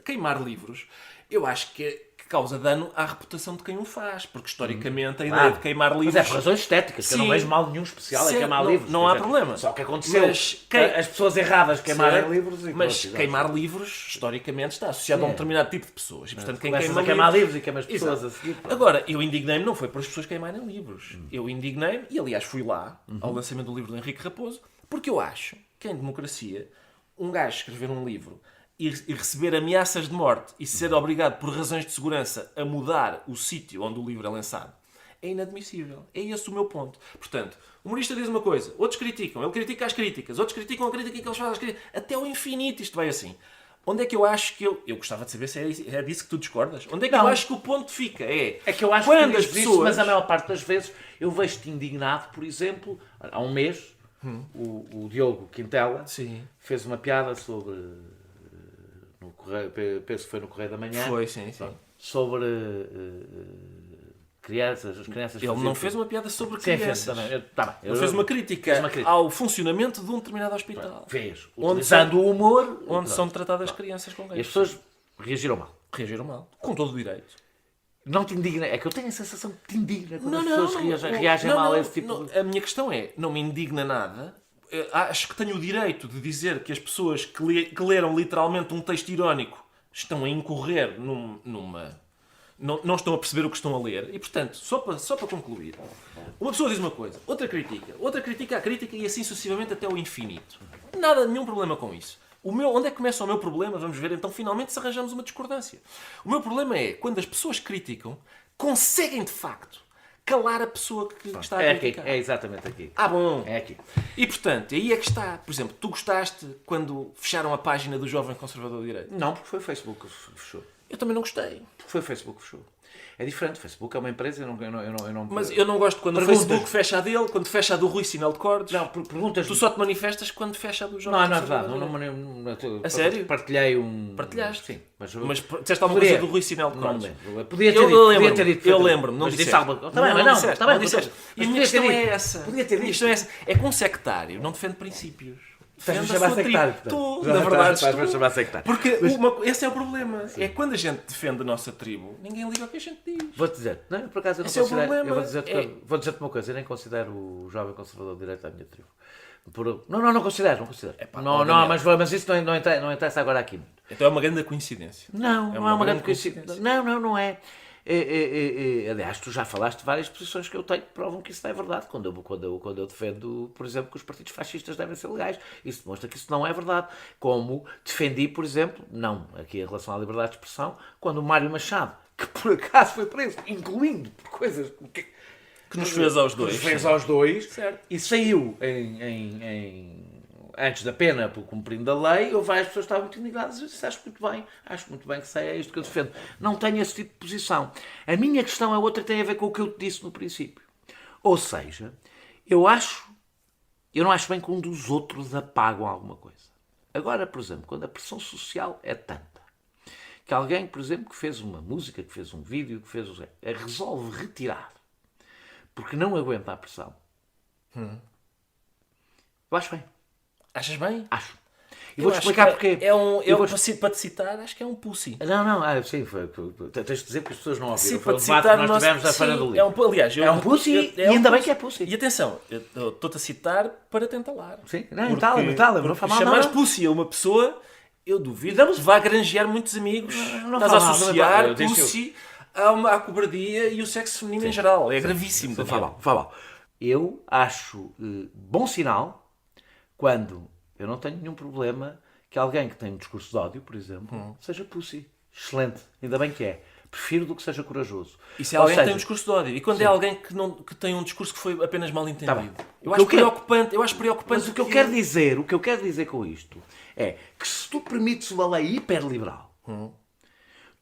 queimar livros, eu acho que causa dano à reputação de quem o faz, porque historicamente a ideia de queimar livros... Mas é por razões estéticas, que eu não vejo mal nenhum especial em queimar livros. Não há problema. Só que aconteceu as pessoas erradas queimarem livros... Mas queimar livros, historicamente, está associado a um determinado tipo de pessoas. E, portanto, quem queimar livros e queima as pessoas a seguir... Agora, eu indignei-me, não foi por as pessoas queimarem livros. Eu indignei-me, e aliás fui lá, ao lançamento do livro do Henrique Raposo, porque eu acho que em democracia, um gajo escrever um livro e receber ameaças de morte e ser obrigado por razões de segurança a mudar o sítio onde o livro é lançado é inadmissível. É esse o meu ponto. Portanto, o humorista diz uma coisa, outros criticam, ele critica as críticas, outros criticam a crítica que eles fazem às críticas. Até ao infinito isto vai assim. Onde é que eu acho que eu gostava de saber se é disso que tu discordas? Onde é que eu acho que o ponto fica? É que eu acho quando que as pessoas... mas a maior parte das vezes eu vejo-te indignado, por exemplo, há um mês, o Diogo Quintela fez uma piada sobre... penso que foi no Correio da Manhã. Foi, sim. Sobre crianças, as crianças... Ele não fez uma piada sobre crianças. Ele fez uma crítica ao funcionamento de um determinado hospital. Fez. Utilizando o humor... Onde são tratadas crianças com gays. E as pessoas reagiram mal. Com todo o direito. Não te indigna. É que eu tenho a sensação que te indigna quando as pessoas reagem mal a esse tipo de... A minha questão é, não me indigna nada... Acho que tenho o direito de dizer que as pessoas que leram literalmente um texto irónico estão a incorrer numa... Não estão a perceber o que estão a ler. E, portanto, só para concluir, uma pessoa diz uma coisa, outra critica a crítica e assim sucessivamente até ao infinito. Nenhum problema com isso. Onde é que começa o meu problema? Vamos ver então finalmente se arranjamos uma discordância. O meu problema é quando as pessoas criticam, conseguem de facto calar a pessoa que está a criticar. É exatamente aqui. Bom. É aqui. E, portanto, aí é que está. Por exemplo, tu gostaste quando fecharam a página do Jovem Conservador de Direito? Não, porque foi o Facebook que fechou. Eu também não gostei. Porque foi o Facebook que fechou. É diferente. O Facebook é uma empresa, eu não... Mas eu não gosto quando o Facebook fecha a dele, quando fecha a do Rui Sinal de Cordes. Não, perguntas... Tu só te manifestas quando fecha a do Jovem Conservador. Não é verdade. A sério? Partilhei um... Partilhaste? Sim. Mas disseste alguma coisa do Rui Sinal de Cordes? Podia ter dito. Eu lembro-me, não disseste. Não disseste. E a minha questão é essa. Podia ter dito. É que um sectário não defende princípios. Estás-me a chamar sectário. Na verdade, estás-me a chamar sectário. Porque esse é o problema. Sim. É quando a gente defende a nossa tribo, ninguém liga ao que a gente diz. Vou-te dizer, não, por acaso eu não esse considero. É o problema. Vou dizer-te uma coisa, eu nem considero o Jovem Conservador de Direito à minha tribo. Não considero. Mas isso não interessa agora aqui. Então é uma grande coincidência. Não é uma grande coincidência. Não é. Aliás, tu já falaste de várias posições que eu tenho que provam que isso não é verdade. Quando eu defendo, por exemplo, que os partidos fascistas devem ser legais, isso demonstra que isso não é verdade. Como defendi, por exemplo, não aqui em relação à liberdade de expressão, quando o Mário Machado, que por acaso foi preso, incluindo coisas que nos fez aos dois, certo. E saiu antes da pena, por cumprindo a lei, várias pessoas estavam muito indignadas. Eu disse, acho muito bem que saia isto que eu defendo. Não tenho esse tipo de posição. A minha questão é outra, tem a ver com o que eu te disse no princípio. Ou seja, eu não acho bem que um dos outros apagam alguma coisa. Agora, por exemplo, quando a pressão social é tanta, que alguém, por exemplo, que fez uma música, que fez um vídeo, que fez resolve retirar, porque não aguenta a pressão, Eu acho bem. Achas bem? Acho. E Eu vou-te acho explicar que porquê. para te citar, acho que é um pussy. Não, sim, tens de dizer que as pessoas não ouviram. Sim, Foi para um te debate que citar, nós tivemos na Feira do sim, Livro. aliás, É um pussy e ainda bem que é pussy. E atenção, eu estou-te a citar para te entalar. Sim, não faz mal, chamares não. pussy a uma pessoa, eu duvido Damos- que vá granjear muitos amigos. Não Estás a faz mal, associar eu disse pussy à cobardia e o sexo feminino em geral. É gravíssimo. Daniel. Faz mal. Eu acho bom sinal quando eu não tenho nenhum problema que alguém que tem um discurso de ódio, por exemplo, seja pussy. Excelente. Ainda bem que é. Prefiro do que seja corajoso. Isso é alguém que tem um discurso de ódio. E quando é alguém que tem um discurso que foi apenas mal entendido? Tá, eu acho preocupante. Mas o que eu quero dizer com isto é que se tu permites uma lei hiperliberal,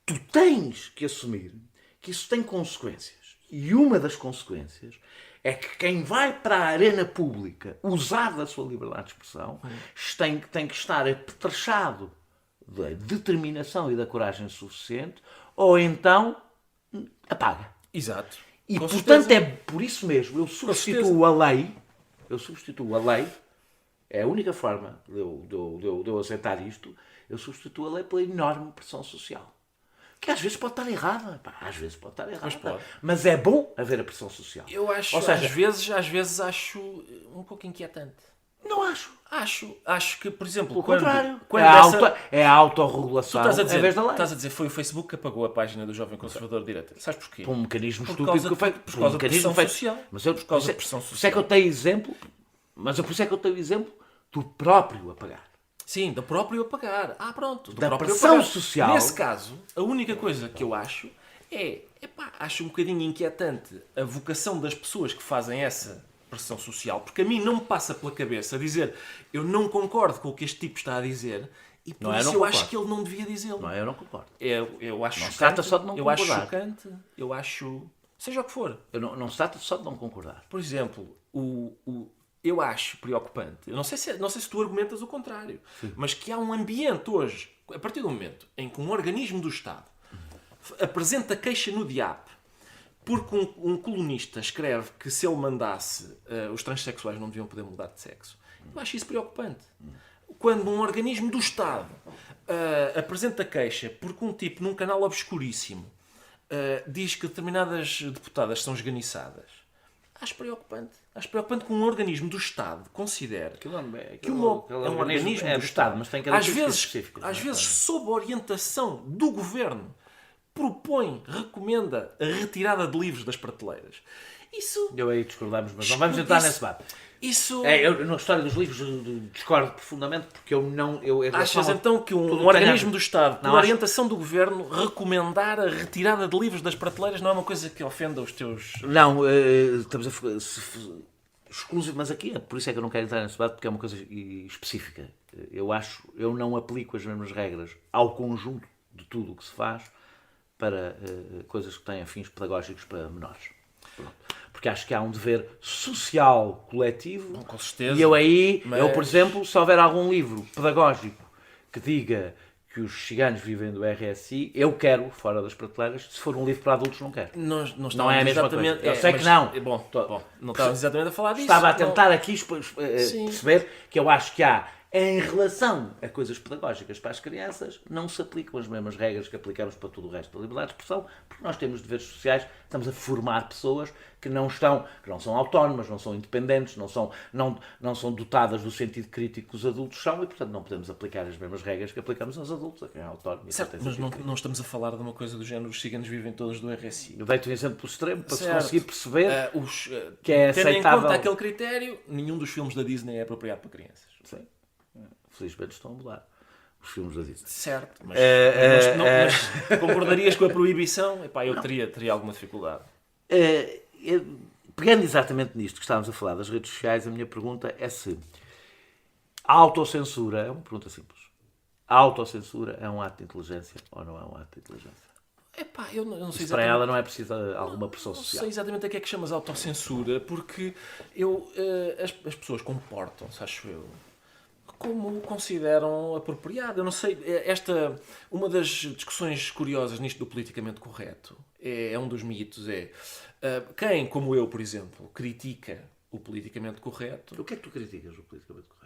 tu tens que assumir que isso tem consequências. E uma das consequências é que quem vai para a arena pública usar da sua liberdade de expressão tem que estar apetrechado da determinação e da coragem suficiente, ou então apaga. Exato. E Com portanto certeza. é por isso mesmo, eu substituo a lei, é a única forma de eu aceitar isto, eu substituo a lei pela enorme pressão social. Que às vezes pode estar errada, mas é bom haver a pressão social. Eu acho, Ou seja, às vezes acho um pouco inquietante. não acho. Acho que, por exemplo, Pelo contrário. quando É a autorregulação estás a em dizer, vez da lei. estás a dizer, foi o Facebook que apagou a página do Jovem Conservador de Direita. Sabes porquê? Por um mecanismo Por estúpido causa que eu de- feito. por causa de pressão social. Mas eu, Por causa por de pressão isso é social. que eu tenho exemplo, mas por isso é que eu tenho exemplo do próprio apagar. Sim, do próprio apagar. Pronto. Do Da próprio pressão apagar. social. Nesse caso, a única coisa que eu acho acho um bocadinho inquietante a vocação das pessoas que fazem essa pressão social, porque a mim não me passa pela cabeça dizer eu não concordo com o que este tipo está a dizer e por Não é, isso não eu concordo. acho que ele não devia dizê-lo. Não, eu não concordo. Eu acho Não se chocante, trata só de não eu acho concordar. chocante, eu acho... Seja o que for. Não se trata só de não concordar. Por exemplo, eu acho preocupante, eu não sei se tu argumentas o contrário, mas que há um ambiente hoje, a partir do momento em que um organismo do Estado apresenta queixa no DIAP porque um colunista escreve que se ele mandasse os transexuais não deviam poder mudar de sexo. Eu acho isso preocupante. Quando um organismo do Estado apresenta queixa porque um tipo num canal obscuríssimo diz que determinadas deputadas são esganiçadas, acho preocupante. Acho preocupante que um organismo do Estado considere que é um organismo do Estado, mas tem às características específicas. vezes sob orientação do governo, recomenda a retirada de livros das prateleiras. Isso... Eu aí discordamos, mas não vamos entrar nesse debate. Isso... Eu, na história dos livros, discordo profundamente, porque eu não... Achas então que um organismo do Estado, por orientação do governo, recomendar a retirada de livros das prateleiras não é uma coisa que ofenda os teus... Não, estamos exclusivo, mas aqui, por isso é que eu não quero entrar nesse debate, porque é uma coisa específica. Eu não aplico as mesmas regras ao conjunto de tudo o que se faz para coisas que têm fins pedagógicos para menores. Pronto. Porque acho que há um dever social coletivo. Com certeza. E eu, por Mas- exemplo, se houver algum livro pedagógico que diga que os ciganos vivem do RSI, eu quero fora das prateleiras. Se for um livro para adultos, não quero. Não é a mesma coisa. Eu sei que não. Não estávamos exatamente a falar disso. Estava a tentar aqui Sim. perceber que eu acho que há, em relação a coisas pedagógicas para as crianças, não se aplicam as mesmas regras que aplicamos para todo o resto da liberdade de expressão, porque nós temos deveres sociais, estamos a formar pessoas que não são autónomas, não são independentes, não são dotadas do sentido crítico que os adultos são e, portanto, não podemos aplicar as mesmas regras que aplicamos aos adultos, a quem é autónomo. Certo, mas não estamos a falar de uma coisa do género os ciganos vivem todos do RSI. Eu dei-te um exemplo extremo para se Certo. conseguir perceber que Tendo é em aceitável. conta aquele critério, nenhum dos filmes da Disney é apropriado para crianças. Sim. Felizmente estão a mudar os filmes da Disney. Certo, mas mas concordarias com a proibição? Epá, eu teria alguma dificuldade. Pegando exatamente nisto que estávamos a falar das redes sociais, a minha pergunta é se a autocensura, é uma pergunta simples, a autocensura é um ato de inteligência ou não é um ato de inteligência? Epá, eu não sei Para ela não é preciso alguma pressão Não social. sei exatamente a que é que chamas autocensura, porque as pessoas comportam-se, acho eu, como consideram apropriado. Eu não sei, uma das discussões curiosas nisto do politicamente correto, é um dos mitos, quem, como eu, por exemplo, critica o politicamente correto. O que é que tu criticas o politicamente correto?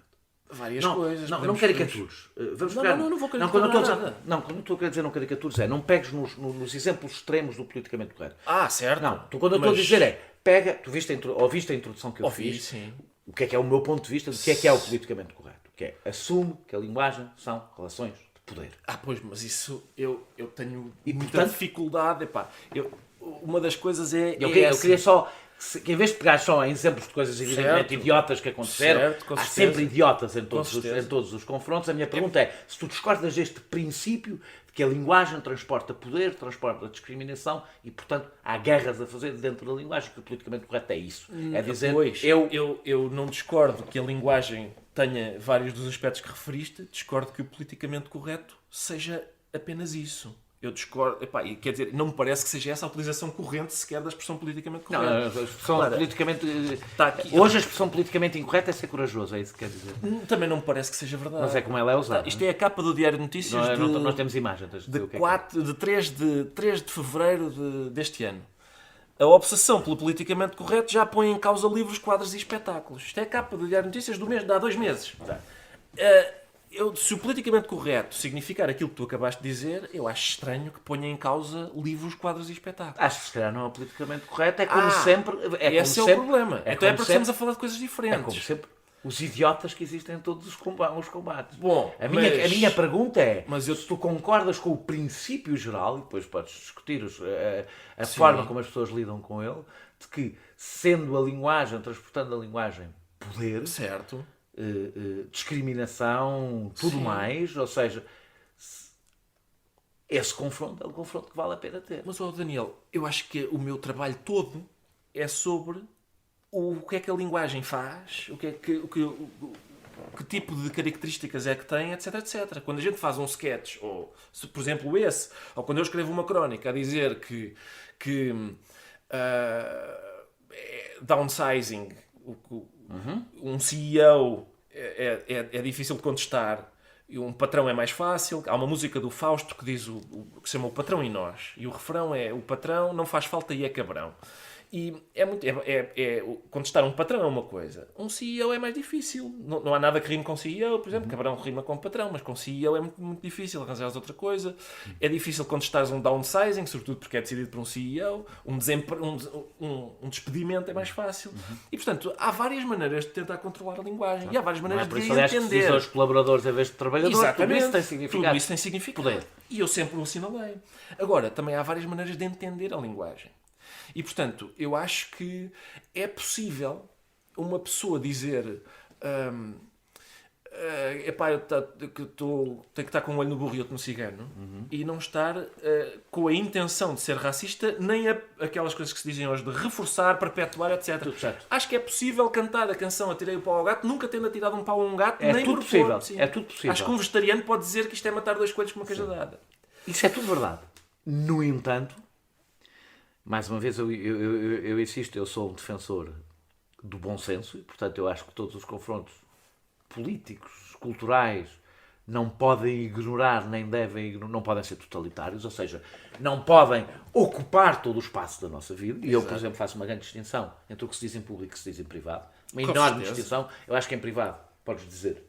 Várias coisas. Não caricaturas. Vamos pegar... não vou caricaturar nada. Quando estou a querer dizer não caricaturas não pegues nos exemplos extremos do politicamente correto. Certo. Não, quando eu estou a dizer pega, tu ouviste a introdução que eu fiz, sim. o que é o meu ponto de vista do que é o politicamente correto. Que é, assume que a linguagem são relações de poder. Pois, mas isso eu tenho muita portanto, dificuldade. Uma das coisas é. Eu queria só. Que em vez de pegar só em exemplos de coisas evidentemente idiotas que aconteceram, há sempre idiotas em todos os confrontos. A minha pergunta é, se tu discordas deste princípio de que a linguagem transporta poder, transporta discriminação e, portanto, há guerras a fazer dentro da linguagem, que o politicamente correto é isso. É dizer, eu não discordo que a linguagem tenha vários dos aspectos que referiste, discordo que o politicamente correto seja apenas isso. Eu discordo, quer dizer, não me parece que seja essa a utilização corrente sequer da expressão politicamente correta. Não, a expressão politicamente... aqui. Hoje a expressão politicamente incorreta é ser corajoso, é isso que quer dizer. Também não me parece que seja verdade. Mas é como ela é usada. Isto é a capa do Diário de Notícias nós temos imagens. De 3 de fevereiro deste ano. A obsessão pelo politicamente correto já põe em causa livros, quadros e espetáculos. Isto é a capa do Diário de Notícias de há 2 meses. Se o politicamente correto significar aquilo que tu acabaste de dizer, eu acho estranho que ponha em causa livros, quadros e espetáculos. Acho que se calhar não é politicamente correto, é como sempre... Esse é o problema. Então é porque estamos a falar de coisas diferentes. É como sempre os idiotas que existem em todos os combates. Bom, a minha pergunta é, se tu concordas com o princípio geral, e depois podes discutir a forma como as pessoas lidam com ele, de que, sendo a linguagem, transportando a linguagem, poder... Certo. Discriminação, tudo mais, ou seja, esse confronto é um confronto que vale a pena ter. Mas, Daniel, eu acho que o meu trabalho todo é sobre o que é que a linguagem faz, que tipo de características é que tem, etc, etc. Quando a gente faz um sketch, ou por exemplo ou quando eu escrevo uma crónica a dizer que downsizing, um CEO é difícil de contestar e um patrão é mais fácil. Há uma música do Fausto que diz que se chama O Patrão e Nós, e o refrão é: o patrão não faz falta e é cabrão. E contestar um patrão é uma coisa, um CEO é mais difícil. Não há nada que rime com CEO, por exemplo. Cabrão rima com patrão, mas com CEO é muito, muito difícil arranjares outra coisa. É difícil contestares um downsizing, sobretudo porque é decidido por um CEO. Um despedimento é mais fácil. E, portanto, há várias maneiras de tentar controlar a linguagem. E há várias maneiras de entender. Os colaboradores em vez de trabalhadores, exatamente, tudo isso tem significado. Poder. E eu sempre o assinalei. Agora, também há várias maneiras de entender a linguagem. E, portanto, eu acho que é possível uma pessoa dizer tenho que estar com um olho no burro e outro no cigano, e não estar com a intenção de ser racista, nem aquelas coisas que se dizem hoje de reforçar, perpetuar, etc. Acho que é possível cantar a canção Atirei o Pau ao Gato, nunca tendo atirado um pau a um gato, nem tudo possível. É tudo possível. Acho que um vegetariano pode dizer que isto é matar 2 coelhos com uma cajadada. Isso é tudo verdade. No entanto, mais uma vez, eu insisto, eu sou um defensor do bom senso e, portanto, eu acho que todos os confrontos políticos, culturais, não podem ignorar, nem devem ignorar, não podem ser totalitários, ou seja, não podem ocupar todo o espaço da nossa vida. E eu, por exemplo, faço uma grande distinção entre o que se diz em público e o que se diz em privado. Uma enorme distinção. Eu acho que em privado podes dizer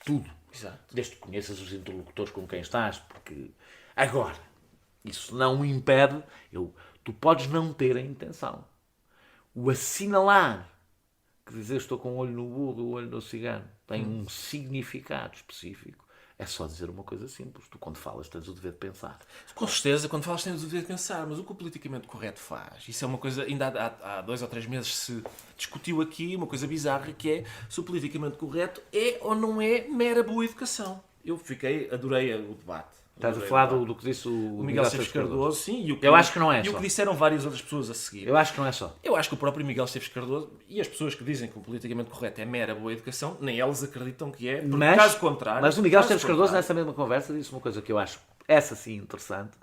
tudo. Exato. Desde que conheças os interlocutores com quem estás, porque agora, isso não impede... Tu podes não ter a intenção. O assinalar, que dizer estou com o olho no burro, o olho no cigano, tem um significado específico. É só dizer uma coisa simples. Tu, quando falas, tens o dever de pensar. Com certeza, quando falas, tens o dever de pensar. Mas o que o politicamente correto faz, isso é uma coisa, ainda há 2 ou 3 meses se discutiu aqui, uma coisa bizarra, que é se o politicamente correto é ou não é mera boa educação. Eu adorei o debate. Estás a falar do que disse o Miguel Esteves Cardoso, sim. Eu acho que não é só. E o que disseram várias outras pessoas a seguir. Eu acho que não é só. Eu acho que o próprio Miguel Esteves Cardoso e as pessoas que dizem que o politicamente correto é mera boa educação, nem elas acreditam que é, porque caso contrário... Mas o Miguel Esteves Cardoso, nessa mesma conversa, disse uma coisa que eu acho, essa sim, interessante,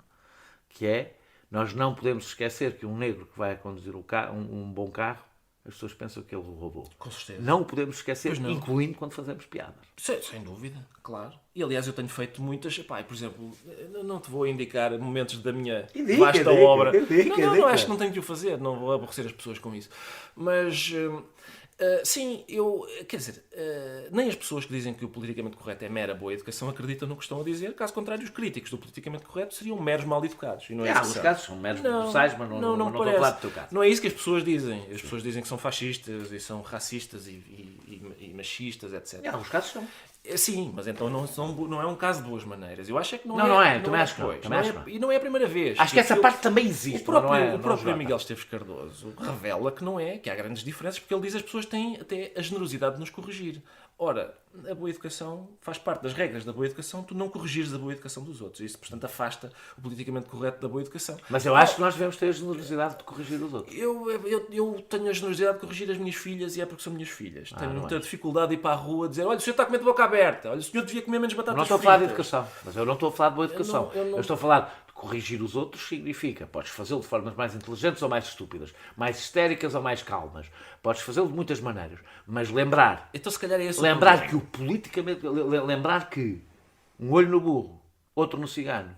que é, nós não podemos esquecer que um negro que vai conduzir um bom carro as pessoas pensam que ele o roubou. Com certeza. Não o podemos esquecer, Pois não. incluindo quando fazemos piadas. Sem dúvida, claro. E aliás, eu tenho feito muitas. Pá, por exemplo, não te vou indicar momentos da minha vasta obra. Não, acho que não tenho que o fazer, não vou aborrecer as pessoas com isso. Mas. Sim, quer dizer, nem as pessoas que dizem que o politicamente correto é mera boa educação acreditam no que estão a dizer. Caso contrário, os críticos do politicamente correto seriam meros mal educados. E não é isso. Os casos são meros boçais, mas não estou a falar do teu caso. Não é isso que as pessoas dizem. As pessoas dizem que são fascistas e são racistas e machistas, etc. Os casos são. Sim, mas então não é um caso de boas maneiras. Eu acho que não é. Não é, também acho que não. E não é a primeira vez. Acho que essa parte também existe. O próprio Miguel Esteves Cardoso revela que não é, que há grandes diferenças, porque ele diz que as pessoas têm até a generosidade de nos corrigir. Ora, a boa educação faz parte das regras da boa educação, tu não corrigires a boa educação dos outros. Isso, portanto, afasta o politicamente correto da boa educação. Mas eu acho que nós devemos ter a generosidade de corrigir os outros. Eu tenho a generosidade de corrigir as minhas filhas e é porque são minhas filhas. Tenho muita dificuldade de ir para a rua e dizer: olha, o senhor está a comer de boca aberta, olha, o senhor devia comer menos batatas fritas. Não estou a falar de educação, mas eu não estou a falar de boa educação. Eu estou a falar de corrigir os outros significa, podes fazê-lo de formas mais inteligentes ou mais estúpidas, mais histéricas ou mais calmas. Podes fazê-lo de muitas maneiras, mas lembrar. Então, se calhar é esse lembrar que o politicamente. Lembrar que um olho no burro, outro no cigano,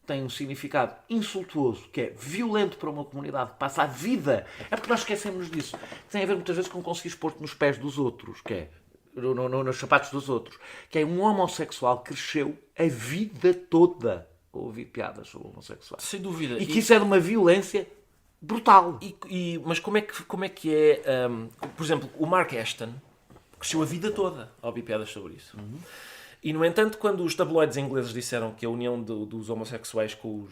tem um significado insultuoso, que é violento para uma comunidade que passa a vida. É porque nós esquecemos disso. Tem a ver muitas vezes com conseguires pôr-te nos pés dos outros, que é. Nos sapatos dos outros. Que é um homossexual que cresceu a vida toda a ouvir piadas sobre homossexuais. Sem dúvida. E que isso é de uma violência brutal. Mas como é que é... por exemplo, o Mark Ashton cresceu a vida toda a ouvir piadas sobre isso. E, no entanto, quando os tabloides ingleses disseram que a união dos homossexuais com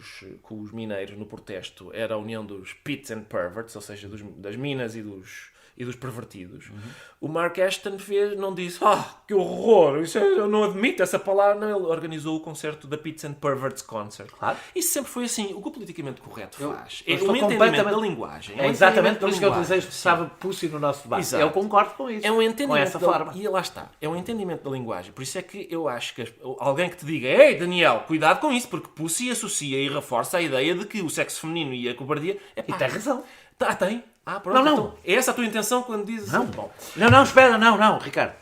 os mineiros no protesto era a união dos pits and perverts, ou seja, das minas e dos pervertidos, o Mark Ashton não disse que horror, eu não admito essa palavra. Não, ele organizou o concerto da Pits and Perverts Concert. Claro. Isso sempre foi assim. O que o politicamente correto faz é estou um entendimento da linguagem. É exatamente por isso que eu utilizei a expressão pussy no nosso debate. Exato. Eu concordo com isso. É um entendimento com essa forma. E lá está. É um entendimento da linguagem. Por isso é que eu acho que alguém que te diga: ei, Daniel, cuidado com isso, porque pussy associa e reforça a ideia de que o sexo feminino e a cobardia... E tem razão. Tem. Pronto. Não. Então, é essa a tua intenção quando dizes... Não, não, espera, não, Ricardo.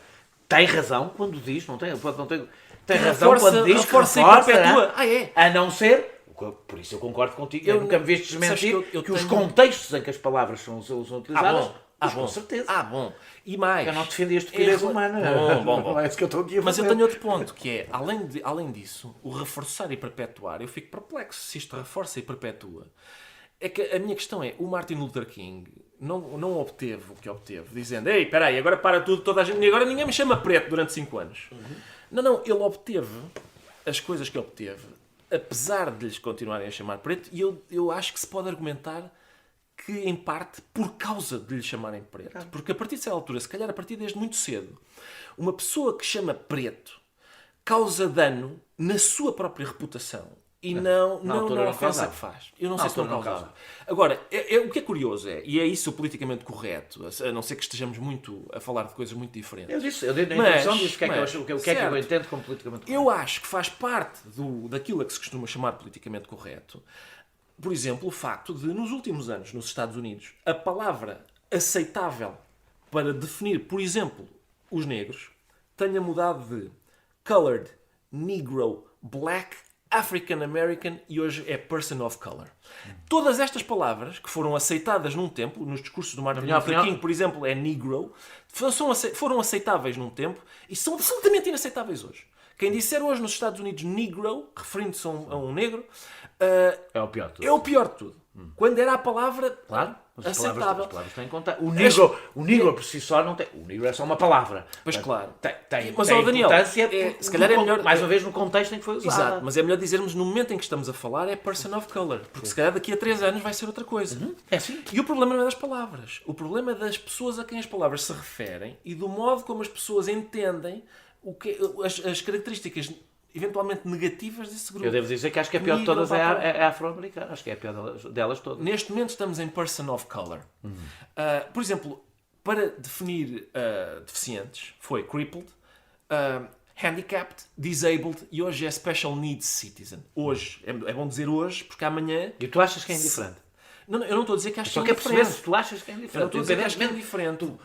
Tem razão quando diz, não tem razão quando diz que reforça e perpetua. A não ser... Por isso eu concordo contigo. Eu nunca me viste desmentir que os contextos em que as palavras são utilizadas... com certeza. Bom. E mais... Eu não defendi a estupidez humana. Bom. É isso que eu estou aqui a fazer. Mas eu tenho outro ponto, que é, além disso, o reforçar e perpetuar, eu fico perplexo se isto reforça e perpetua. É que a minha questão é, o Martin Luther King não obteve o que obteve, dizendo: ei, peraí, agora para tudo, toda a gente, e agora ninguém me chama preto durante 5 anos. Não, ele obteve as coisas que obteve, apesar de lhes continuarem a chamar preto, e eu acho que se pode argumentar que, em parte, por causa de lhe chamarem preto. Porque a partir dessa altura, se calhar a partir desde muito cedo, uma pessoa que chama preto causa dano na sua própria reputação. E não na ofensa que faz. Eu não sei se não causava. Agora, o que é curioso e é isso o politicamente correto, a não ser que estejamos muito a falar de coisas muito diferentes. Eu dei na introdução disso, o que é que eu entendo como politicamente correto. Eu acho que faz parte daquilo a que se costuma chamar politicamente correto, por exemplo, o facto de, nos últimos anos, nos Estados Unidos, a palavra aceitável para definir, por exemplo, os negros, tenha mudado de colored, negro, black, African American e hoje é person of color. Todas estas palavras que foram aceitadas num tempo, nos discursos do Martin Luther King, por exemplo, é negro, foram aceitáveis num tempo e são absolutamente inaceitáveis hoje. Quem disser hoje nos Estados Unidos negro, referindo-se a um negro, é o pior de tudo. É o pior de tudo. Quando era a palavra aceitável. As palavras têm conta. O negro por si só não tem. O negro é só uma palavra. Pois claro. Mas o Daniel, se calhar é melhor. Mais uma vez no contexto em que foi usado. Exato, mas é melhor dizermos no momento em que estamos a falar é person of color. Porque se calhar daqui a 3 anos vai ser outra coisa. É assim. E o problema não é das palavras. O problema é das pessoas a quem as palavras se referem e do modo como as pessoas entendem as características eventualmente negativas desse grupo. Eu devo dizer que acho que a pior de todas é a afro-americana. Acho que é a pior delas todas. Neste momento estamos em person of color. Por exemplo, para definir deficientes, foi crippled, handicapped, disabled e hoje é special needs citizen. Hoje. É bom dizer hoje, porque amanhã... E tu achas que é indiferente? Não, eu não estou a dizer que acho que Só é quer perceber indiferente. se tu achas que é Eu não indiferente. estou a dizer que acho que é indiferente.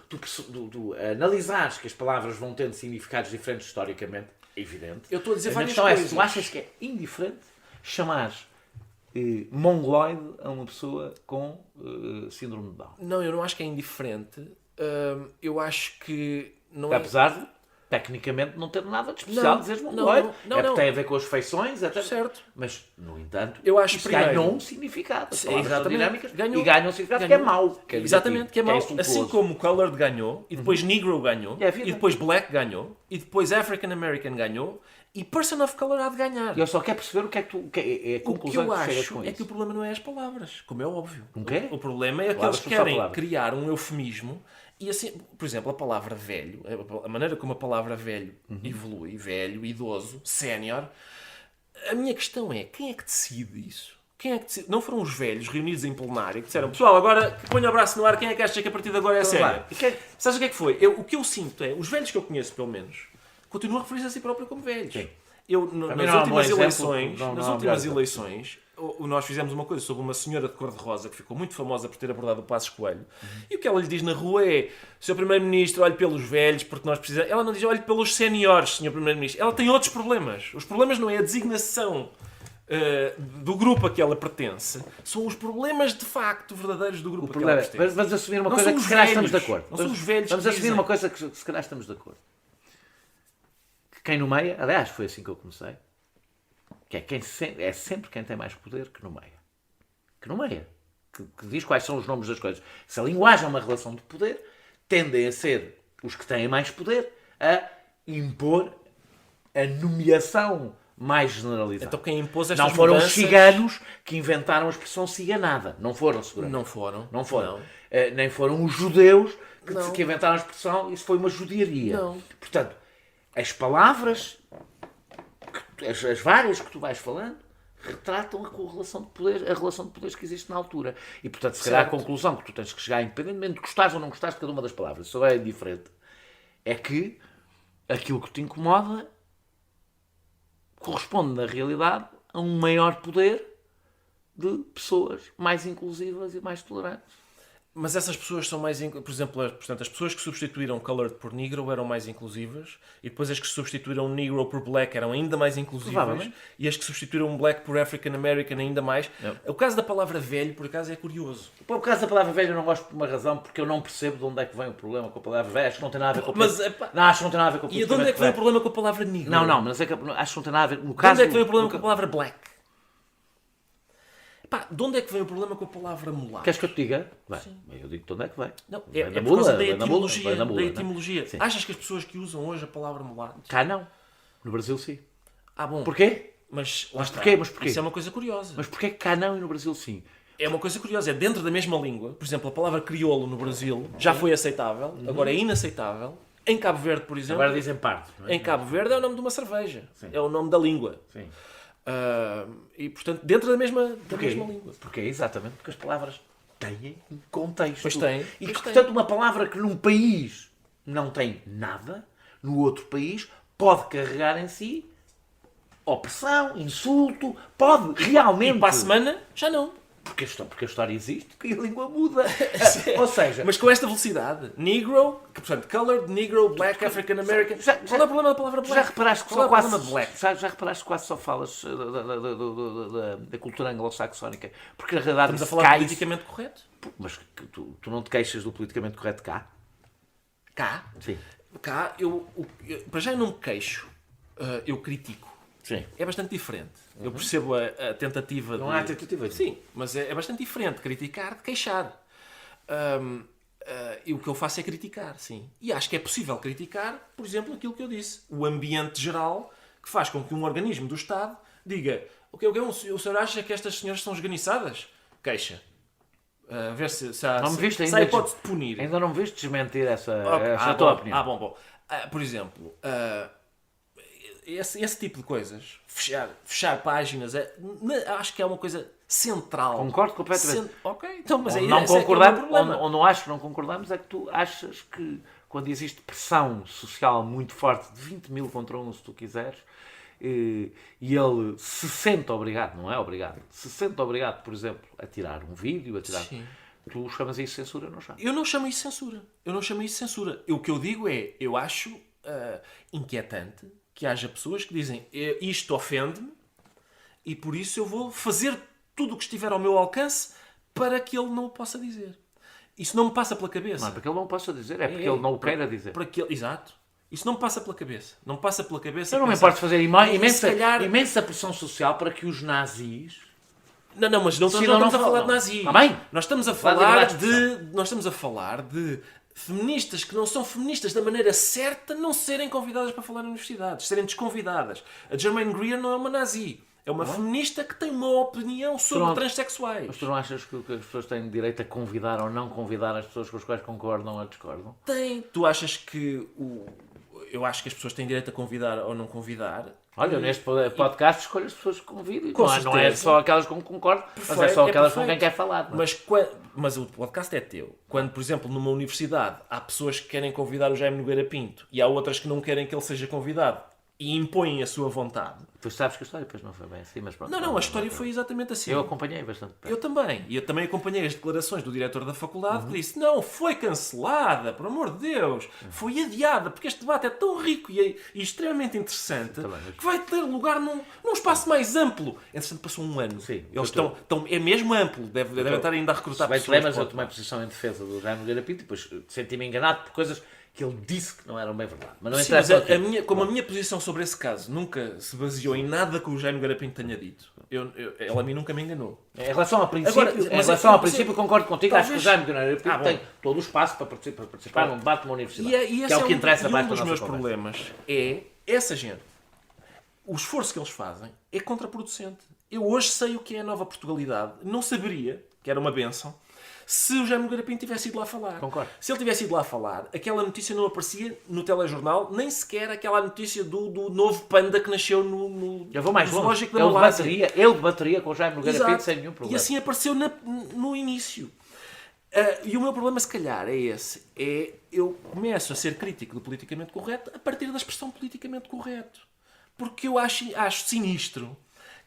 Tu analisares que as palavras vão tendo significados diferentes historicamente, é evidente. Eu estou a dizer A várias questão é, se coisas. tu achas que é indiferente chamares mongoloide a uma pessoa com síndrome de Down. Não, eu não acho que é indiferente. Eu acho que não é... Apesar de, tecnicamente, não ter nada de especial Não, dizeres não, mongoloide. não, Porque não. tem a ver com as feições, até. Certo. Mas, no entanto, Eu acho isso primeiro- ganhou um significado. As palavras são Exatamente. dinâmicas Ganhou. e ganham um significado Ganhou. que é mau. Quer dizer, Exatamente, que é mau. insultuoso. Assim como Colored ganhou, e depois Negro ganhou, É a vida. e depois Black ganhou, e depois African American ganhou, e Person of Color há de ganhar. Eu só quero perceber o que é que tu... é a O que conclusão eu que chegas acho com é isso. que o problema não é as palavras, como é óbvio. O quê? O problema é que Palavras eles são só querem palavras. criar um eufemismo e assim, por exemplo, a palavra velho, a maneira como a palavra velho evolui, velho, idoso, sénior, a minha questão é, quem é que decide isso? Quem é que decide? Não foram os velhos reunidos em plenário que disseram, pessoal, agora ponha o braço no ar, quem é que acha que a partir de agora é Então, sério? vá. E quem- Sabes o que é que foi? O que eu sinto é, os velhos que eu conheço, pelo menos, continuam a referir-se a si próprio como velhos. Sim. Eu, Para mim nas não é um bom últimas exemplo, eleições, não nas é um últimas melhor eleições, nós fizemos uma coisa sobre uma senhora de cor-de-rosa que ficou muito famosa por ter abordado o Passos Coelho. E o que ela lhe diz na rua é: Sr. Primeiro-Ministro, olhe pelos velhos, porque nós precisamos. Ela não diz olhe pelos séniores, Sr. Primeiro-Ministro. Ela tem outros problemas. Os problemas não é a designação do grupo a que ela pertence, são os problemas de facto verdadeiros do grupo a que ela pertence. Vamos assumir uma Não coisa são que os se calhar velhos. estamos de acordo. Não são os velhos Vamos que assumir dizem. uma coisa que se calhar estamos de acordo. Que quem nomeia, aliás, foi assim que eu comecei, que é sempre quem tem mais poder que nomeia. Que nomeia. Que diz quais são os nomes das coisas. Se a linguagem é uma relação de poder, tendem a ser os que têm mais poder a impor a nomeação mais generalizada. Então quem impôs estas Não foram os mudanças... ciganos que inventaram a expressão ciganada. Não foram, seguramente. Não foram. Não foram. Não. Nem foram os judeus Não. que inventaram a expressão. Isso foi uma judiaria. Não. Portanto, as palavras, as várias que tu vais falando, retratam a correlação de poder, a relação de poderes que existe na altura. E, portanto, se calhar a Certo. conclusão que tu tens que chegar, independentemente de gostares ou não gostares de cada uma das palavras, isso é indiferente, é que aquilo que te incomoda corresponde, na realidade, a um maior poder de pessoas mais inclusivas e mais tolerantes. Mas essas pessoas são mais... Por exemplo, portanto, as pessoas que substituíram colored por negro eram mais inclusivas, e depois as que substituíram negro por black eram ainda mais inclusivas, Provavelmente. e as que substituíram black por African American ainda mais. É. O caso da palavra velho, por acaso, é curioso. Por causa da palavra velho eu não gosto por uma razão, porque eu não percebo de onde é que vem o problema com a palavra velho. Acho que não tem nada a ver com o Mas, epá, Não, acho que não tem nada a ver com o e de onde é que vem o problema com a palavra negro? Não, mas é que, acho que não tem nada a ver. No De caso onde é que vem o do- problema no com a ca- palavra black? Pá, de onde é que vem o problema com a palavra mulato? Queres que eu te diga? Bem, eu digo de onde é que vem. Não, Vem é da por causa da vem da mula, etimologia. vem da mula, Da né? etimologia. Sim. Achas que as pessoas que usam hoje a palavra mulato... Cá não. No Brasil sim. Ah, bom. Porquê? Mas, lá Mas está. porquê? Mas porquê? Isso é uma coisa curiosa. Mas porquê que cá não e no Brasil sim? É uma coisa curiosa. É dentro da mesma língua. Por exemplo, a palavra crioulo no Brasil já foi aceitável. Agora é inaceitável. Em Cabo Verde, por exemplo... Agora dizem parte. Não é? Em Cabo Verde é o nome de uma cerveja. Sim. É o nome da língua. Sim. E, portanto, dentro da mesma Porquê? língua. Porque exatamente porque as palavras têm um contexto. Pois têm, E pois que, têm. portanto, uma palavra que num país não tem nada, no outro país pode carregar em si opressão, insulto, pode realmente... E para a semana, já não. Porque a história existe e a língua muda. Ou seja, Mas com esta velocidade. Negro, portanto, colored, negro, black, African American. Qual é o problema da palavra black? já reparaste que Qual é só o quase, problema de black? já reparaste que quase só falas da cultura anglo-saxónica? Porque na realidade Estamos a isso falar cai... politicamente correto? Mas que tu não te queixas do politicamente correto cá? Cá? Sim. Cá, para já eu não me queixo. Eu critico. Sim. É bastante diferente. Eu percebo a tentativa Não de... há tentativa. Sim, mas é bastante diferente criticar de queixar. E o que eu faço é criticar, sim. E acho que é possível criticar, por exemplo, aquilo que eu disse. O ambiente geral que faz com que um organismo do Estado diga o senhor acha que estas senhoras são esganiçadas? Queixa. Ver se há, Não me viste se há ainda. hipótese de punir. Ainda não me viste desmentir essa Ah, tua bom. opinião. Ah, bom. Por exemplo, esse tipo de coisas, fechar páginas, acho que é uma coisa central. Concordo completamente. Ok, então, mas Onde aí não esse é que é o concordamos, meu problema. onde não acho que não concordamos é que tu achas que quando existe pressão social muito forte de 20 mil contra 1, se tu quiseres, e ele se sente obrigado, não é obrigado, se sente obrigado, por exemplo, a tirar um vídeo, a tirar... Sim. Tu chamas isso censura, não chamas? Eu não chamo isso censura. Eu não chamo isso censura. O que eu digo é, eu acho inquietante que haja pessoas que dizem isto ofende-me e por isso eu vou fazer tudo o que estiver ao meu alcance para que ele não o possa dizer. Isso não me passa pela cabeça. Não é porque ele não o possa dizer, é porque ele não o queira dizer. Exato. Isso não me passa pela cabeça. Não me passa pela cabeça. Eu não me pensar, importo fazer se calhar- imensa pressão social para que os nazis... Não, mas não Decidam estamos a não falar falar. de nazis. Está bem? Nós estamos a Vá falar liberdade de nós estamos a falar de feministas que não são feministas da maneira certa não serem convidadas para falar em universidades, serem desconvidadas. A Germaine Greer não é uma nazi. É uma feminista que tem uma opinião sobre Pronto. transexuais. Mas tu não achas que as pessoas têm direito a convidar ou não convidar as pessoas com as quais concordam ou discordam? Tem. Tu achas que eu acho que as pessoas têm direito a convidar ou não convidar? Olha, neste podcast escolho as pessoas que convido. Com Não é certeza. só aquelas com que concordo, mas é Perfeito, só aquelas com perfeito. quem quer falar. Não é? Mas o podcast é teu. Quando, por exemplo, numa universidade há pessoas que querem convidar o Jaime Nogueira Pinto e há outras que não querem que ele seja convidado e impõem a sua vontade. Tu sabes que a história depois não foi bem assim, mas pronto. Não, a história foi exatamente assim. Eu acompanhei bastante. Eu também. E eu também acompanhei as declarações do diretor da faculdade que disse não, foi cancelada, por amor de Deus. Foi adiada, porque este debate é tão rico e extremamente interessante que vai ter lugar num espaço mais amplo. Entretanto, passou um ano. Sim, Eles estão... É mesmo amplo. Devem estar ainda a recrutar Bem, pessoas. mas eu tomei posição em defesa do Jaime Nogueira Pinto e depois senti-me enganado por coisas que ele disse que não eram bem verdade. Mas não Sim, mas interessa. a minha posição sobre esse caso nunca se baseou em nada que o Jaime Nogueira Pinto tenha dito. Ela a mim nunca me enganou. Em relação ao princípio, Agora, concordo contigo. talvez- Acho que o Jaime Nogueira Pinto bom. tem todo o espaço para participar num debate numa universidade. E que é o que interessa mais um para dos a meus nossa conversa. problemas é essa gente. O esforço que eles fazem é contraproducente. Eu hoje sei o que é a nova Portugalidade. Não saberia, que era uma benção, se o Jaime Nogueira Pinto tivesse ido lá falar. Concordo. Se ele tivesse ido lá falar, aquela notícia não aparecia no telejornal, nem sequer aquela notícia do novo panda que nasceu no Eu vou mais longe. zoológico da Ele Malásia. debateria com o Jaime Nogueira Exato. Pinto sem nenhum problema. E assim apareceu no início. E o meu problema, se calhar, é esse. Eu começo a ser crítico do politicamente correto a partir da expressão politicamente correto. Porque eu acho sinistro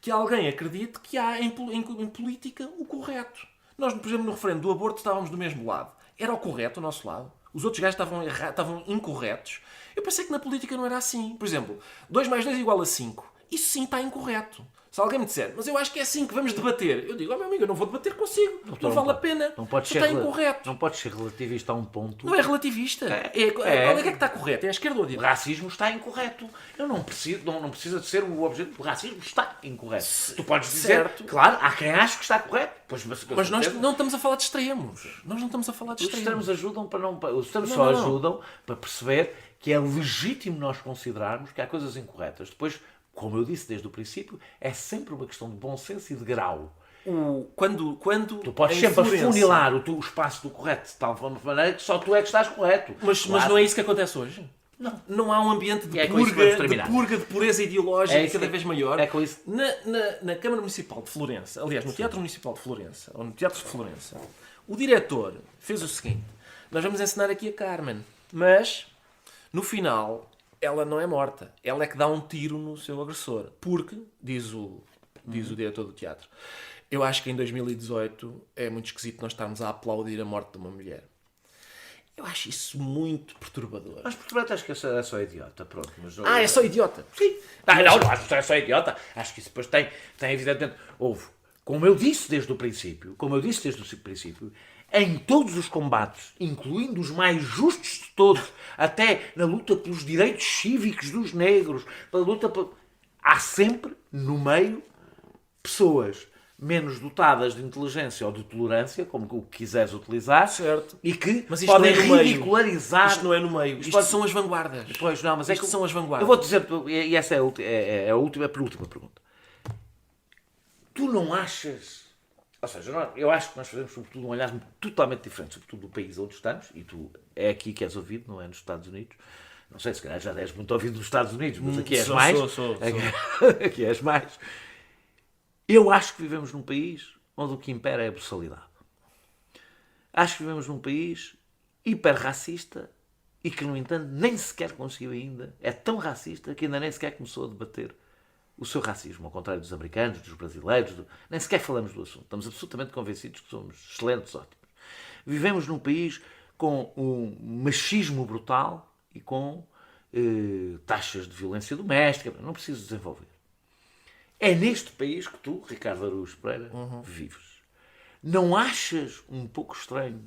que alguém acredite que há em política o correto. Nós, por exemplo, no referendo do aborto estávamos do mesmo lado. Era o correto o nosso lado. Os outros gajos estavam incorretos. Eu pensei que na política não era assim. Por exemplo, 2 mais 2 igual a 5. Isso sim está incorreto. Se alguém me disser, mas eu acho que é assim que vamos debater. Eu digo, meu amigo, eu não vou debater consigo. Não vale a pena. Não pode Isso ser está incorreto. Não pode ser relativista a um ponto. Não é relativista. Qual é que está correto? É a esquerda ou a O direita? racismo está incorreto. Eu não precisa de ser o objetivo. O racismo está incorreto. Tu podes dizer, Certo. claro, há quem ache que está correto. Mas nós não estamos a falar de extremos. Nós não estamos a falar de Os extremos. extremos ajudam para não. Os extremos Não, só não, não. ajudam para perceber que é legítimo nós considerarmos que há coisas incorretas. Depois, como eu disse desde o princípio, é sempre uma questão de bom senso e de grau. Quando Tu podes a sempre influência- afunilar o espaço do correto de tal maneira que só tu é que estás correto. Mas Claro. não é isso que acontece hoje? Não há um ambiente de E é com isso que vamos terminar. de pureza ideológica É isso cada que- vez maior. é com isso. Na Câmara Municipal de Florença, aliás, no Teatro Municipal de Florença, ou no Teatro de Florença, o diretor fez o seguinte: nós vamos ensinar aqui a Carmen, mas no final ela não é morta. Ela é que dá um tiro no seu agressor. Porque, diz o diretor do teatro, eu acho que em 2018 é muito esquisito nós estarmos a aplaudir a morte de uma mulher. Eu acho isso muito perturbador. Mas porque acho que é só idiota, pronto. Mas, É só idiota. Sim. Não acho que é só idiota. Acho que isso depois tem evidentemente... Como eu disse desde o princípio, em todos os combates, incluindo os mais justos de todos, até na luta pelos direitos cívicos dos negros, há sempre, no meio, pessoas menos dotadas de inteligência ou de tolerância, como o que quiseres utilizar, Certo. e que Mas isto podem não é no meio. ridicularizar... Isto não é no meio. Isto são as vanguardas. Pois não, mas é Isto que são as vanguardas. Eu vou dizer, e essa é a última pergunta. Tu não achas... Ou seja, eu acho que nós fazemos, sobretudo, um olhar totalmente diferente, sobretudo do país onde estamos, e tu é aqui que és ouvido, não é nos Estados Unidos. Não sei, se calhar já és muito ouvido nos Estados Unidos, mas aqui és mais. Sou. Aqui és mais. Eu acho que vivemos num país onde o que impera é a brutalidade. Acho que vivemos num país hiper-racista e que, no entanto, nem sequer conseguiu ainda. É tão racista que ainda nem sequer começou a debater o seu racismo, ao contrário dos americanos, dos brasileiros, nem sequer falamos do assunto. Estamos absolutamente convencidos que somos excelentes, ótimos. Vivemos num país com um machismo brutal e com taxas de violência doméstica. Não preciso desenvolver. É neste país que tu, Ricardo Araújo Pereira, vives. Não achas um pouco estranho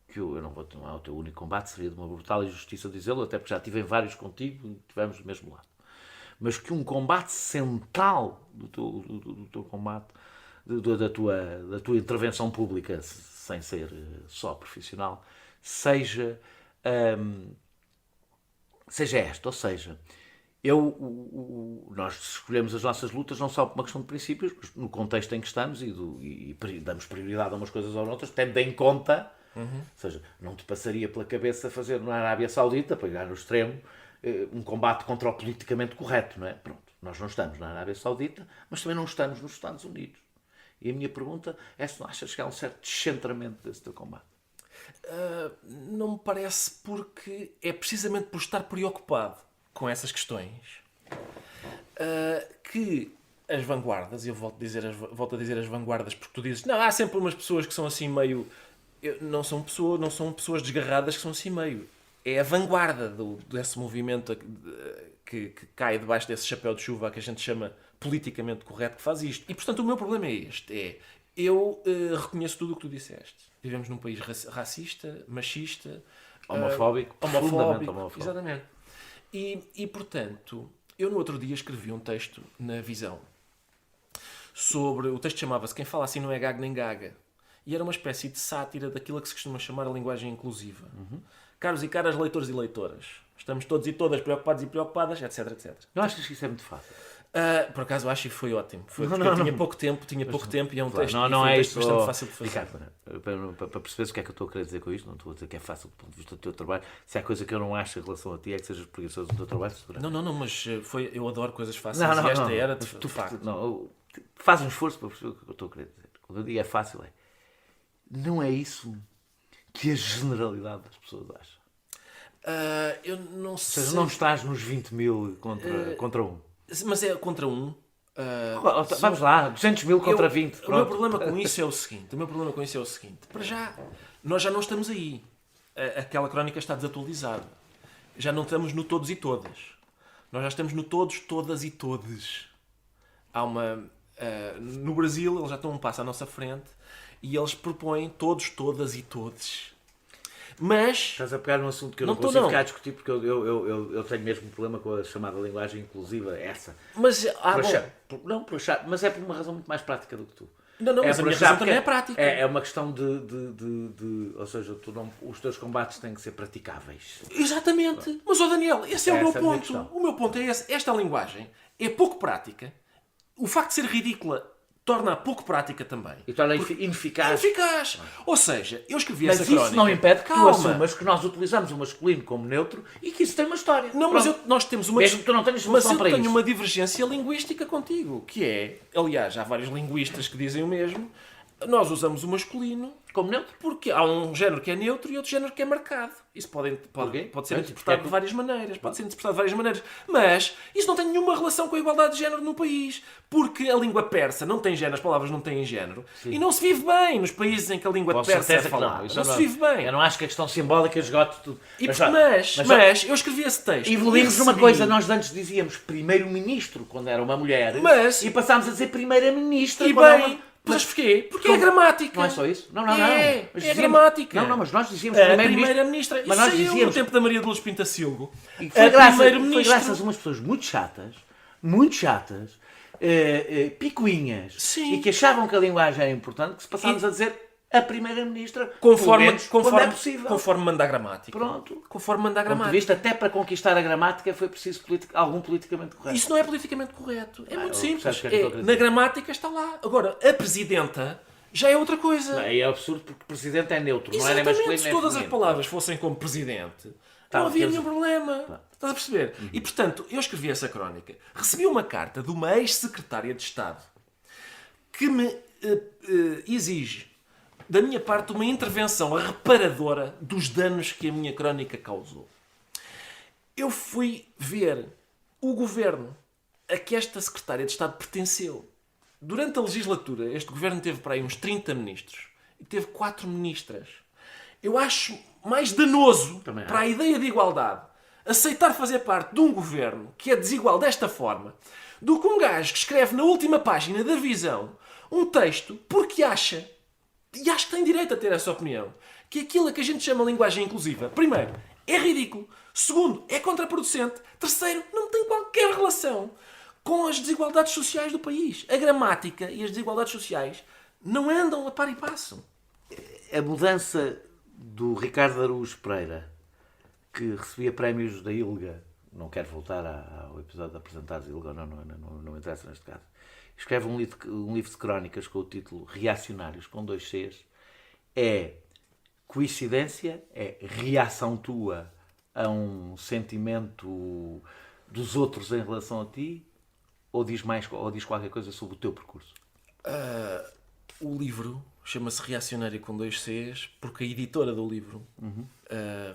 que eu não vou tomar o teu único combate, seria de uma brutal injustiça dizê-lo, até porque já tive em vários contigo e estivemos do mesmo lado. Mas que um combate central do teu combate, da tua intervenção pública, sem ser só profissional, seja esta. Ou seja, nós escolhemos as nossas lutas não só por uma questão de princípios, mas no contexto em que estamos e damos prioridade a umas coisas ou a outras, tendo em conta, ou seja, não te passaria pela cabeça fazer na Arábia Saudita, para ir no extremo, um combate contra o politicamente correto, não é? Pronto, nós não estamos na Arábia Saudita, mas também não estamos nos Estados Unidos. E a minha pergunta é se não achas que há um certo descentramento desse teu combate? Não me parece, porque é precisamente por estar preocupado com essas questões que as vanguardas, e eu volto a dizer as vanguardas, porque tu dizes, não, há sempre umas pessoas que são assim meio... Não são pessoas desgarradas que são assim meio... É a vanguarda desse movimento que cai debaixo desse chapéu de chuva que a gente chama politicamente correto, que faz isto. E, portanto, o meu problema é este. Eu reconheço tudo o que tu disseste. Vivemos num país racista, machista... Homofóbico. Exatamente. E, portanto, eu no outro dia escrevi um texto na Visão sobre... O texto chamava-se Quem fala assim não é gago nem gaga. E era uma espécie de sátira daquilo que se costuma chamar a linguagem inclusiva. Caros e caras leitores e leitoras, estamos todos e todas preocupados e preocupadas, etc, etc. Eu acho que isso é muito fácil. Por acaso acho que foi ótimo. Eu tinha pouco tempo e é um texto, não é isto bastante fácil de fazer. Ricardo, para perceberes o que é que eu estou a querer dizer com isto, não estou a dizer que é fácil do ponto de vista do teu trabalho. Se há coisa que eu não acho em relação a ti é que sejas preguiçoso do teu trabalho. Não, mas eu adoro coisas fáceis e esta era de facto. Faz um esforço para perceber o que eu estou a querer dizer. Quando eu digo é fácil, não é isso que a generalidade das pessoas acha. Eu não sei. Ou seja, não estás nos 20 mil contra um. Mas é contra um. Vamos lá, 200 mil contra 20. Pronto. O meu problema com isso é o seguinte. Para já, nós já não estamos aí. Aquela crónica está desatualizada. Já não estamos no todos e todas. Nós já estamos no todos, todas e todes. Há uma... no Brasil, eles já estão um passo à nossa frente e eles propõem todos, todas e todes. Mas... Estás a pegar num assunto que eu não consigo ficar a discutir, porque eu tenho mesmo um problema com a chamada linguagem inclusiva, essa. Mas... mas é por uma razão muito mais prática do que tu. Não, mas a minha razão também é prática. É uma questão ou seja, os teus combates têm que ser praticáveis. Exatamente. Mas, Daniel, esse é o meu ponto. O meu ponto é esse. Esta linguagem é pouco prática. O facto de ser ridícula torna-a pouco prática também. E torna ineficaz. Ou seja, eu escrevi essa crónica... Mas isso não impede que tu assumas que nós utilizamos o masculino como neutro e que isso tem uma história. Não, mas nós temos uma... Mesmo que tu não tenhas solução para isso. Mas eu tenho uma divergência linguística contigo, que é... Aliás, há vários linguistas que dizem o mesmo. Nós usamos o masculino como neutro porque há um género que é neutro e outro género que é marcado. Isso pode ser interpretado de várias maneiras. Mas isso não tem nenhuma relação com a igualdade de género no país. Porque a língua persa não tem género, as palavras não têm género. Sim. E não se vive bem nos países em que a língua persa é falada. Não se vive bem. Eu não acho que a questão simbólica esgote tudo. Mas eu escrevi esse texto. Evoluímos numa coisa. Nós antes dizíamos primeiro-ministro quando era uma mulher. E passámos a dizer primeira-ministra quando era uma... Mas porquê? Porque é gramática. Não é só isso? Não. É gramática. Não, mas nós dizíamos primeira-ministra. Mas nós dizíamos no tempo da Maria de Luz Pintacilgo. Foi graças a umas pessoas muito chatas, picuinhas, e que achavam que a linguagem era importante, que se passámos a dizer a primeira-ministra, conforme é possível. Conforme manda a gramática. Pronto. Conforme manda a gramática. Visto, até para conquistar a gramática foi preciso algum politicamente correto. Isso não é politicamente correto. É muito simples. Na gramática está lá. Agora, a presidenta já é outra coisa. É absurdo porque o presidente é neutro. Exatamente. Não é nem masculino, se todas as palavras fossem como presidente, não havia nenhum problema. Estás a perceber? E, portanto, eu escrevi essa crónica. Recebi uma carta de uma ex-secretária de Estado que me exige da minha parte uma intervenção reparadora dos danos que a minha crónica causou. Eu fui ver o governo a que esta secretária de Estado pertenceu. Durante a legislatura, este governo teve para aí uns 30 ministros e teve 4 ministras. Eu acho mais danoso para a ideia de igualdade aceitar fazer parte de um governo que é desigual desta forma do que um gajo que escreve na última página da Visão um texto porque acha, e acho que tem direito a ter essa opinião, que aquilo a que a gente chama linguagem inclusiva, primeiro, é ridículo, segundo, é contraproducente, terceiro, não tem qualquer relação com as desigualdades sociais do país. A gramática e as desigualdades sociais não andam a par e passo. A mudança do Ricardo Araújo Pereira, que recebia prémios da ILGA, não quero voltar ao episódio de apresentar a ILGA, não interessa neste caso, escreve um livro de crónicas com o título Reacionários, com 2 Cs. É coincidência? É reação tua a um sentimento dos outros em relação a ti? Ou diz qualquer coisa sobre o teu percurso? O livro chama-se Reacionário com 2 Cs porque a editora do livro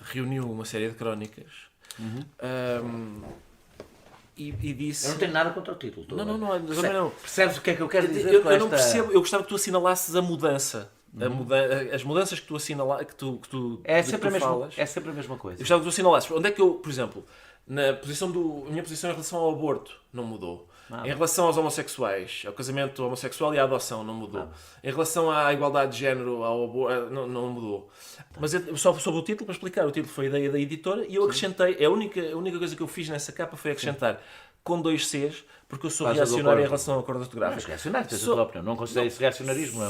reuniu uma série de crónicas e disse... Eu não tenho nada contra o título. Não. Percebes o que é que eu quero dizer eu com esta... não percebo. Eu gostava que tu assinalasses a mudança. As mudanças que tu assinalas, é sempre a mesma coisa. Eu gostava que tu assinalasses. Onde é que eu, por exemplo, a minha posição em relação ao aborto não mudou. Em relação aos homossexuais, ao casamento homossexual e à adoção, não mudou. Em relação à igualdade de género, ao aborto, não mudou. Mas só sobre o título, para explicar, o título foi a ideia da editora e eu acrescentei, a única coisa que eu fiz nessa capa foi acrescentar com 2 Cs, porque eu sou reacionário em relação ao acordo ortográfico. Mas reacionário, tens a tua opinião. Não considero isso reacionarismo,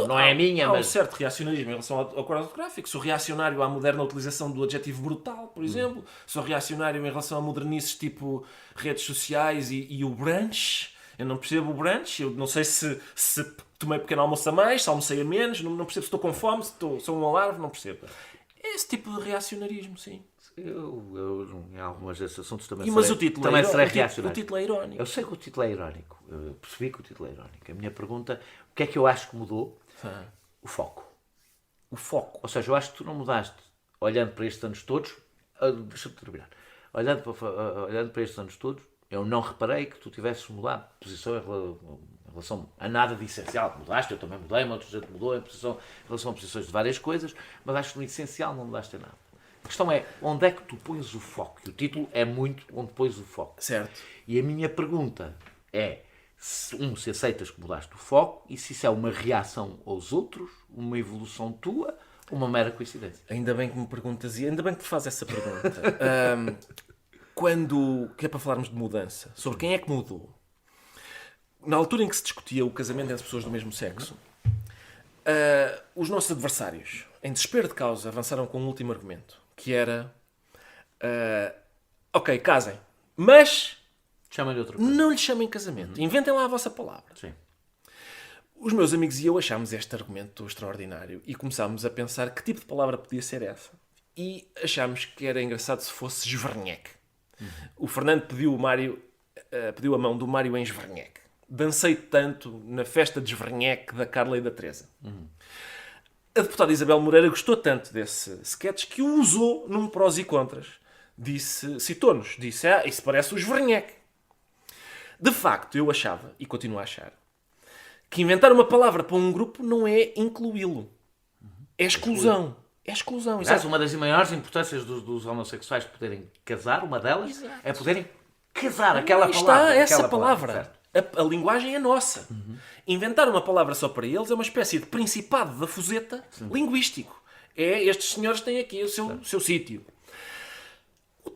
não é a minha, mas... Há um certo reacionarismo em relação ao acordo ortográfico. Sou reacionário à moderna utilização do adjetivo brutal, por exemplo. Sou reacionário em relação a modernices tipo redes sociais e o brunch. Eu não percebo o brunch. Eu não sei se tomei pequeno almoço a mais, se almocei a menos. Não percebo se estou com fome, se sou um alarve, não percebo. É esse tipo de reacionarismo, sim. Eu em alguns desses assuntos também serei reacionário. O título é irónico. Eu sei que o título é irónico. Eu percebi que o título é irónico. A minha pergunta, o que é que eu acho que mudou? O foco. O foco. Ou seja, eu acho que tu não mudaste, olhando para estes anos todos, deixa-me terminar, olhando para estes anos todos, eu não reparei que tu tivesses mudado de posição em relação a nada de essencial. Mudaste, eu também mudei, uma outra gente mudou em relação a posições de várias coisas, mas acho que no essencial não mudaste nada. A questão é, onde é que tu pões o foco? E o título é muito onde pões o foco. Certo. E a minha pergunta é, se aceitas que mudaste o foco e se isso é uma reação aos outros, uma evolução tua ou uma mera coincidência? Ainda bem que me perguntas e ainda bem que te fazes essa pergunta. Que é para falarmos de mudança, sobre quem é que mudou. Na altura em que se discutia o casamento entre pessoas do mesmo sexo, os nossos adversários, em desespero de causa, avançaram com um último argumento, que era ok, casem, mas Chamem-lhe outra coisa. Não lhe chamem casamento, inventem lá a vossa palavra. Sim. Os meus amigos e eu achámos este argumento extraordinário e começámos a pensar que tipo de palavra podia ser essa. E achámos que era engraçado se fosse esverneque. O Fernando pediu a mão do Mário em esverneque. Dancei tanto na festa de esverneque da Carla e da Teresa. A deputada Isabel Moreira gostou tanto desse sketch que o usou num prós e contras. Citou-nos, disse, isso parece o esverneque. De facto, eu achava, e continuo a achar, que inventar uma palavra para um grupo não é incluí-lo. É exclusão. É exclusão. Aliás, uma das maiores importâncias dos homossexuais poderem casar, uma delas, é poderem casar aquela palavra. Está essa palavra. A linguagem é nossa. Inventar uma palavra só para eles é uma espécie de principado da fuseta linguístico. Estes senhores têm aqui o seu sítio.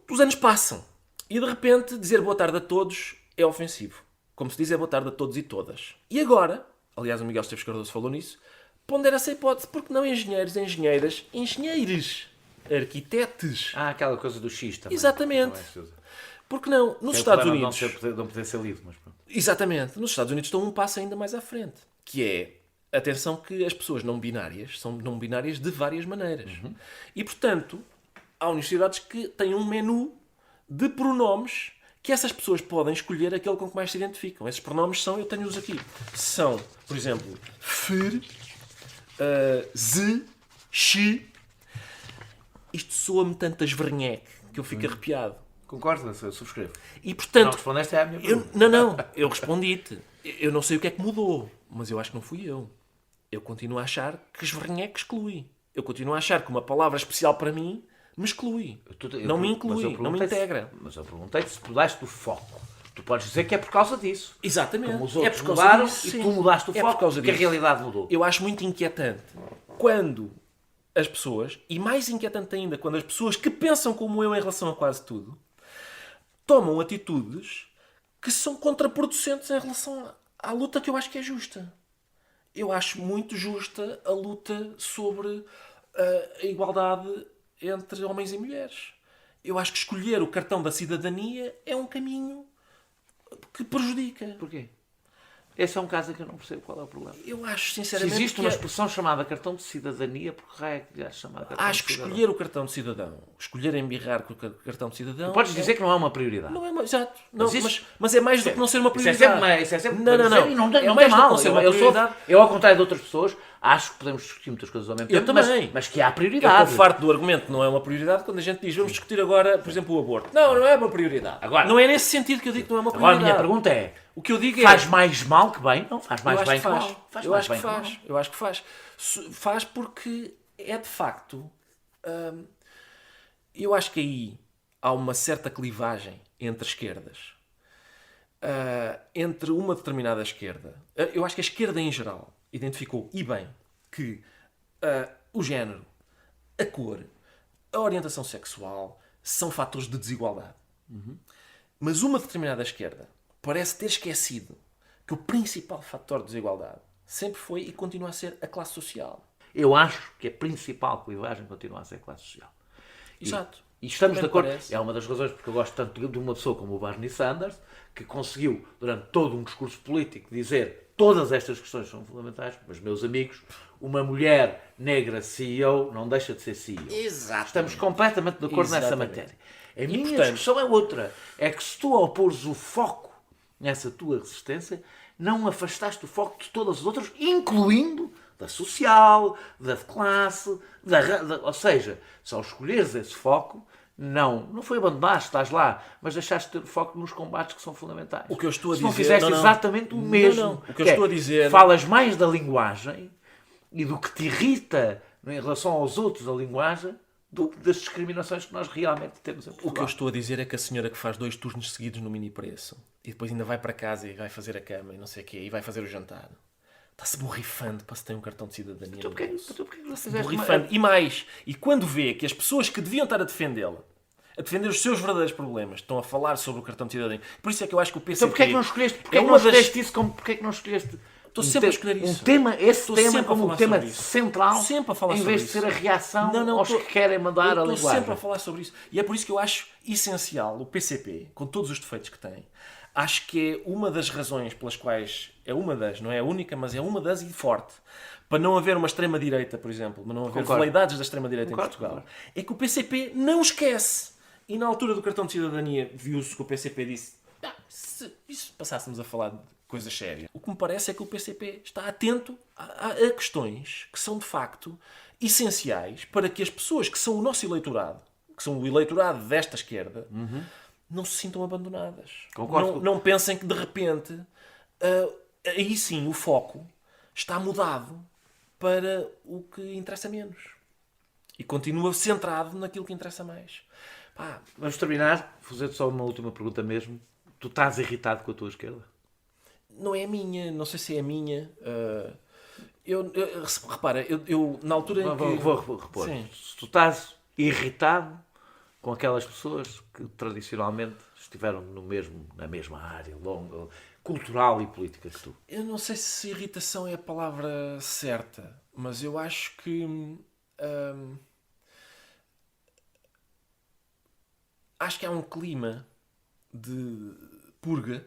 Os anos passam. E de repente dizer boa tarde a todos é ofensivo. Como se diz, é boa tarde a todos e todas. E agora, aliás o Miguel Esteves Cardoso falou nisso, pondera-se a hipótese, porque não engenheiros, engenheiras, engenheiros, arquitetos. Aquela coisa do X também. Exatamente. Porque não? Nos Estados Unidos... Não poder ser lido, mas pronto. Exatamente. Nos Estados Unidos estão um passo ainda mais à frente. Que é, atenção que as pessoas não binárias são não binárias de várias maneiras. E, portanto, há universidades que têm um menu de pronomes que essas pessoas podem escolher aquele com que mais se identificam. Esses pronomes eu tenho-os aqui. São, por exemplo, fer, ze, she. Isto soa-me tanto a esverneque que eu fico arrepiado. Concordo, eu subscrevo. E Não portanto, respondeste à minha pergunta. eu respondi-te. Eu não sei o que é que mudou, mas eu acho que não fui eu. Eu continuo a achar que esverrinha é que exclui. Eu continuo a achar que uma palavra especial para mim me exclui. Não me inclui, não me integra. Mas eu perguntei-te se mudaste o foco. Tu podes dizer que é por causa disso. Exatamente. Como os outros por causa mudaram disso, e sim. tu mudaste o É foco por causa porque a disso. realidade mudou. Eu acho muito inquietante quando as pessoas, e mais inquietante ainda, quando as pessoas que pensam como eu em relação a quase tudo, tomam atitudes que são contraproducentes em relação à luta que eu acho que é justa. Eu acho muito justa a luta sobre a igualdade entre homens e mulheres. Eu acho que escolher o cartão da cidadania é um caminho que prejudica. Porquê? Esse é um caso em que eu não percebo qual é o problema. Eu acho, Se sinceramente, existe que uma expressão chamada cartão de cidadania, por que raio é que lhe achas chamada cartão acho de que cidadão? escolher o cartão de cidadão, escolher embirrar com o cartão de cidadão... Podes dizer que não é uma prioridade. Não é uma... Exato. Não, Mas mas é mais do que não ser uma Isso é prioridade. sempre Não. e não É tem mais do que mal. não ser uma prioridade. Eu, ao contrário de outras pessoas, acho que podemos discutir muitas coisas ao mesmo Eu tempo, também. mas que há Eu prioridade. estou farto do argumento que não é uma prioridade quando a gente diz vamos discutir agora, por exemplo, o aborto. Não é uma prioridade. Agora- não é nesse sentido que eu digo que não é uma Agora prioridade. a minha pergunta é, O que eu digo faz é... mais mal que bem? Não, faz mais eu acho bem que que faz. mal. Faz Eu mais acho que bem faz. mal. Eu acho que faz. Faz porque é de facto... eu acho que aí há uma certa clivagem entre esquerdas. Entre uma determinada esquerda. Eu acho que a esquerda em geral identificou, e bem, que o género, a cor, a orientação sexual são fatores de desigualdade. Mas uma determinada esquerda parece ter esquecido que o principal fator de desigualdade sempre foi e continua a ser a classe social. Eu acho que a principal clivagem continua a ser a classe social. Exato. E estamos de Também acordo. parece. É uma das razões porque eu gosto tanto de uma pessoa como o Bernie Sanders, que conseguiu, durante todo um discurso político, dizer todas estas questões são fundamentais, mas, meus amigos, uma mulher negra CEO não deixa de ser CEO. Exato. Estamos completamente de acordo nessa Exatamente. matéria. A minha portanto- discussão é outra. É que se tu opores o foco nessa tua resistência, não afastaste o foco de todas as outras, incluindo da social, da de classe, ou seja, se ao escolheres esse foco, não foi abandonaste, estás lá, mas deixaste de ter foco nos combates que são fundamentais. O que eu estou a se não dizer- fizeste não. exatamente o mesmo. Não. O que eu estou a dizer- Falas mais da linguagem e do que te irrita em relação aos outros da linguagem do que das discriminações que nós realmente temos em Portugal. O que eu estou a dizer é que a senhora que faz 2 turnos seguidos no mini preço e depois ainda vai para casa e vai fazer a cama e não sei o quê e vai fazer o jantar, está-se borrifando para se ter um cartão de cidadania no Porquê bolso. que não fizeste Borrifando. E mais, e quando vê que as pessoas que deviam estar a defendê-la, a defender os seus verdadeiros problemas, estão a falar sobre o cartão de cidadania. Por isso é que eu acho que o PCP... Então porquê é que não escolheste, isso como porquê é que não escolheste Estou sempre a escolher isso. Esse Estou tema sempre a como um falar tema sobre isso. central, Sempre a falar em sobre vez de isso. ser a reação aos estou- que querem mandar a eu estou linguagem. sempre a falar sobre isso. E é por isso que eu acho essencial o PCP, com todos os defeitos que tem, acho que é uma das razões pelas quais, não é a única, mas é uma das e forte, para não haver uma extrema-direita, por exemplo, para não haver Concordo. veleidades da extrema-direita em Concordo, Portugal, é que o PCP não esquece. E na altura do cartão de cidadania viu-se que o PCP disse se passássemos a falar de coisas sérias. O que me parece é que o PCP está atento a questões que são de facto essenciais para que as pessoas que são o nosso eleitorado, que são o eleitorado desta esquerda, não se sintam abandonadas. Concordo. Não pensem que de repente aí sim o foco está mudado para o que interessa menos. E continua centrado naquilo que interessa mais. Pá, Vamos terminar, fazer-te só uma última pergunta mesmo. Tu estás irritado com a tua esquerda? não é a minha, não sei se é a minha. Repara, eu na altura em que... Vou repor. Sim. Se tu estás irritado com aquelas pessoas que tradicionalmente estiveram na mesma área longa, cultural e política que tu. Eu não sei se irritação é a palavra certa, mas eu acho que... acho que há um clima de purga,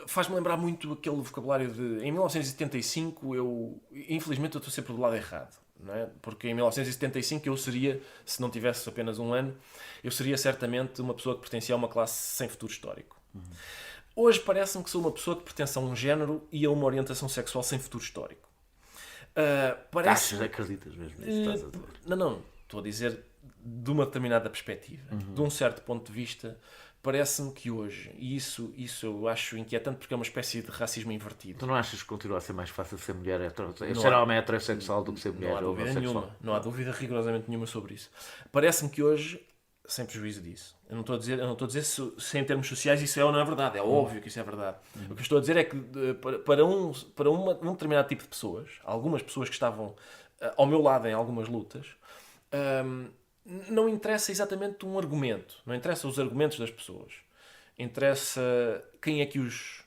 faz-me lembrar muito aquele vocabulário de... Em 1975, infelizmente eu estou sempre do lado errado, não é? Porque em 1975 eu seria, se não tivesse apenas um ano, eu seria certamente uma pessoa que pertencia a uma classe sem futuro histórico. Hoje parece-me que sou uma pessoa que pertence a um género e a uma orientação sexual sem futuro histórico. Acreditas mesmo nisso? Estás a dizer? Não. Estou a dizer de uma determinada perspectiva, de um certo ponto de vista, parece-me que hoje, e isso eu acho inquietante porque é uma espécie de racismo invertido. Tu não achas que continua a ser mais fácil ser mulher Ser homem heterossexual do que ser mulher homossexual? Não há dúvida rigorosamente nenhuma sobre isso. Parece-me que hoje, sem prejuízo disso, eu não estou a dizer se em termos sociais isso é ou não é verdade, é óbvio que isso é verdade. O que eu estou a dizer é que para um determinado tipo de pessoas, algumas pessoas que estavam ao meu lado em algumas lutas, não interessa exatamente um argumento, não interessa os argumentos das pessoas, interessa quem é que os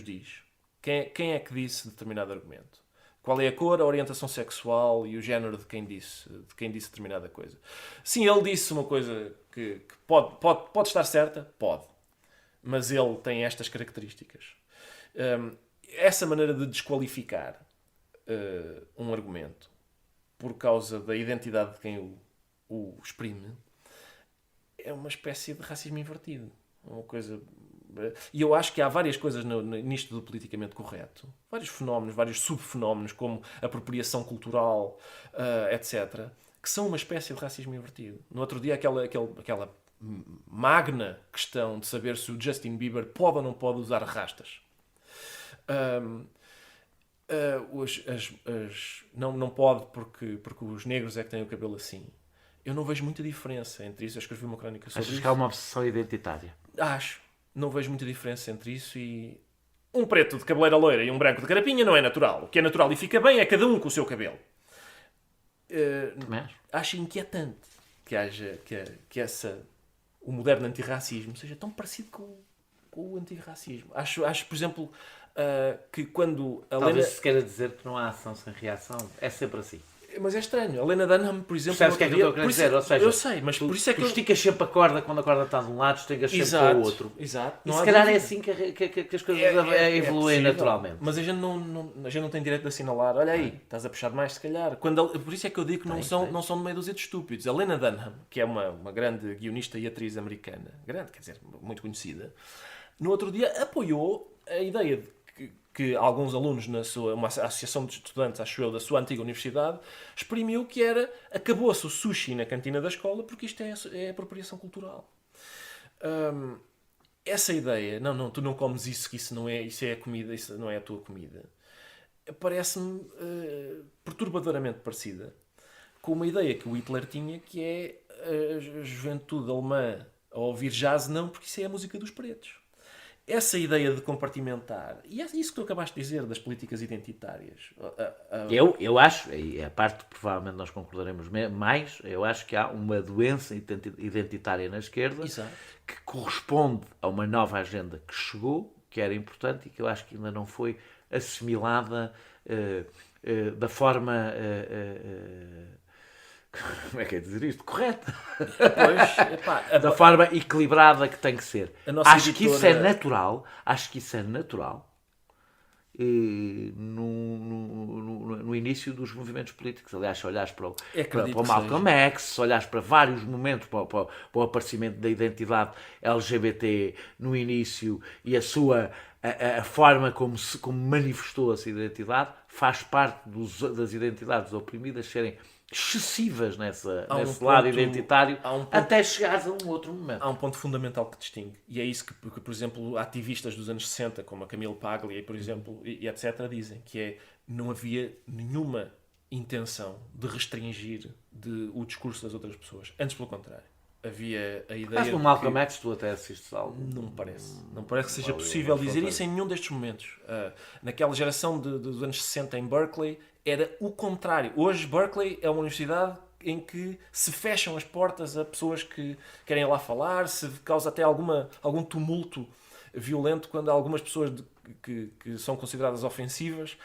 diz, quem é que disse determinado argumento, qual é a cor, a orientação sexual e o género de quem disse determinada coisa. Sim, ele disse uma coisa que pode estar certa, pode, mas ele tem estas características. Essa maneira de desqualificar um argumento por causa da identidade de quem o exprime é uma espécie de racismo invertido. Uma coisa... E eu acho que há várias coisas nisto do politicamente correto. Vários fenómenos, vários subfenómenos, como apropriação cultural, etc., que são uma espécie de racismo invertido. No outro dia, aquela magna questão de saber se o Justin Bieber pode ou não pode usar rastas. Não pode porque os negros é que têm o cabelo assim. Eu não vejo muita diferença entre isso. Eu escrevi uma crónica sobre isso. Achas que há uma obsessão identitária? Acho. Não vejo muita diferença entre isso e... Um preto de cabeleira loira e um branco de carapinha não é natural. O que é natural e fica bem é cada um com o seu cabelo. Acho inquietante que haja... Que o moderno antirracismo seja tão parecido com o antirracismo. Acho, por exemplo, que quando... Talvez se queira dizer que não há ação sem reação. É sempre assim. Mas é estranho. A Lena Dunham, por exemplo... Sabes o que é que eu estou a querer dizer? Ou seja, eu sei, mas por isso é que... Tu esticas sempre a corda quando a corda está de um lado, estigas sempre para o outro. Exato. E se calhar é assim que as coisas evoluem naturalmente. Mas a gente não tem direito de assinalar. Olha aí, estás a puxar demais, se calhar. Por isso é que eu digo que não são meia dúzia de estúpidos. A Lena Dunham, que é uma grande guionista e atriz americana, grande, quer dizer, muito conhecida, no outro dia apoiou a ideia de que alguns alunos uma associação de estudantes, acho eu, da sua antiga universidade, exprimiu que acabou-se o sushi na cantina da escola porque isto é apropriação cultural. Essa ideia, não, tu não comes isso, que isso é a comida, isso não é a tua comida, parece-me perturbadoramente parecida com uma ideia que o Hitler tinha, que é a juventude alemã a ouvir jazz, não, porque isso é a música dos pretos. Essa ideia de compartimentar, e é isso que tu acabaste de dizer das políticas identitárias. Eu acho, e a parte provavelmente nós concordaremos mais, eu acho que há uma doença identitária na esquerda. Exato. Que corresponde a uma nova agenda que chegou, que era importante e que eu acho que ainda não foi assimilada da forma... como é que é dizer isto? Correta. Pois, da forma equilibrada que tem que ser. Acho que isso é natural. Acho que isso é natural no início dos movimentos políticos. Aliás, se olhares para o Malcolm X, se olhares para vários momentos, para o aparecimento da identidade LGBT no início e a forma como manifestou essa identidade, faz parte das identidades oprimidas serem excessivas nesse lado identitário, até chegares a um outro momento. Há um ponto fundamental que distingue, e é isso que, por exemplo, ativistas dos anos 60, como a Camille Paglia, por exemplo, e etc., dizem, que não havia nenhuma intenção de restringir o discurso das outras pessoas. Antes, pelo contrário. Havia a ideia... Mas no Malcolm X tu até assistes algo? Não me parece. Não parece que seja possível dizer isso em nenhum destes momentos. Naquela geração dos anos 60 em Berkeley, era o contrário. Hoje, Berkeley é uma universidade em que se fecham as portas a pessoas que querem ir lá falar, se causa até algum tumulto violento quando algumas pessoas que são consideradas ofensivas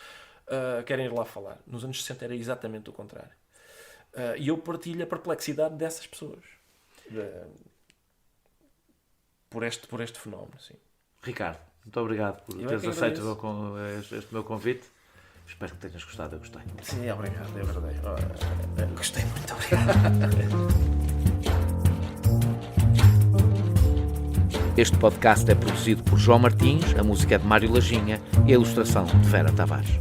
querem ir lá falar. Nos anos 60 era exatamente o contrário. E eu partilho a perplexidade dessas pessoas. Por este fenómeno, sim. Ricardo, muito obrigado por teres aceito este meu convite. Espero que tenhas gostado. Eu gostei. Sim, obrigado, é verdade. Gostei muito, obrigado. Este podcast é produzido por João Martins, a música é de Mário Lajinha e a ilustração de Vera Tavares.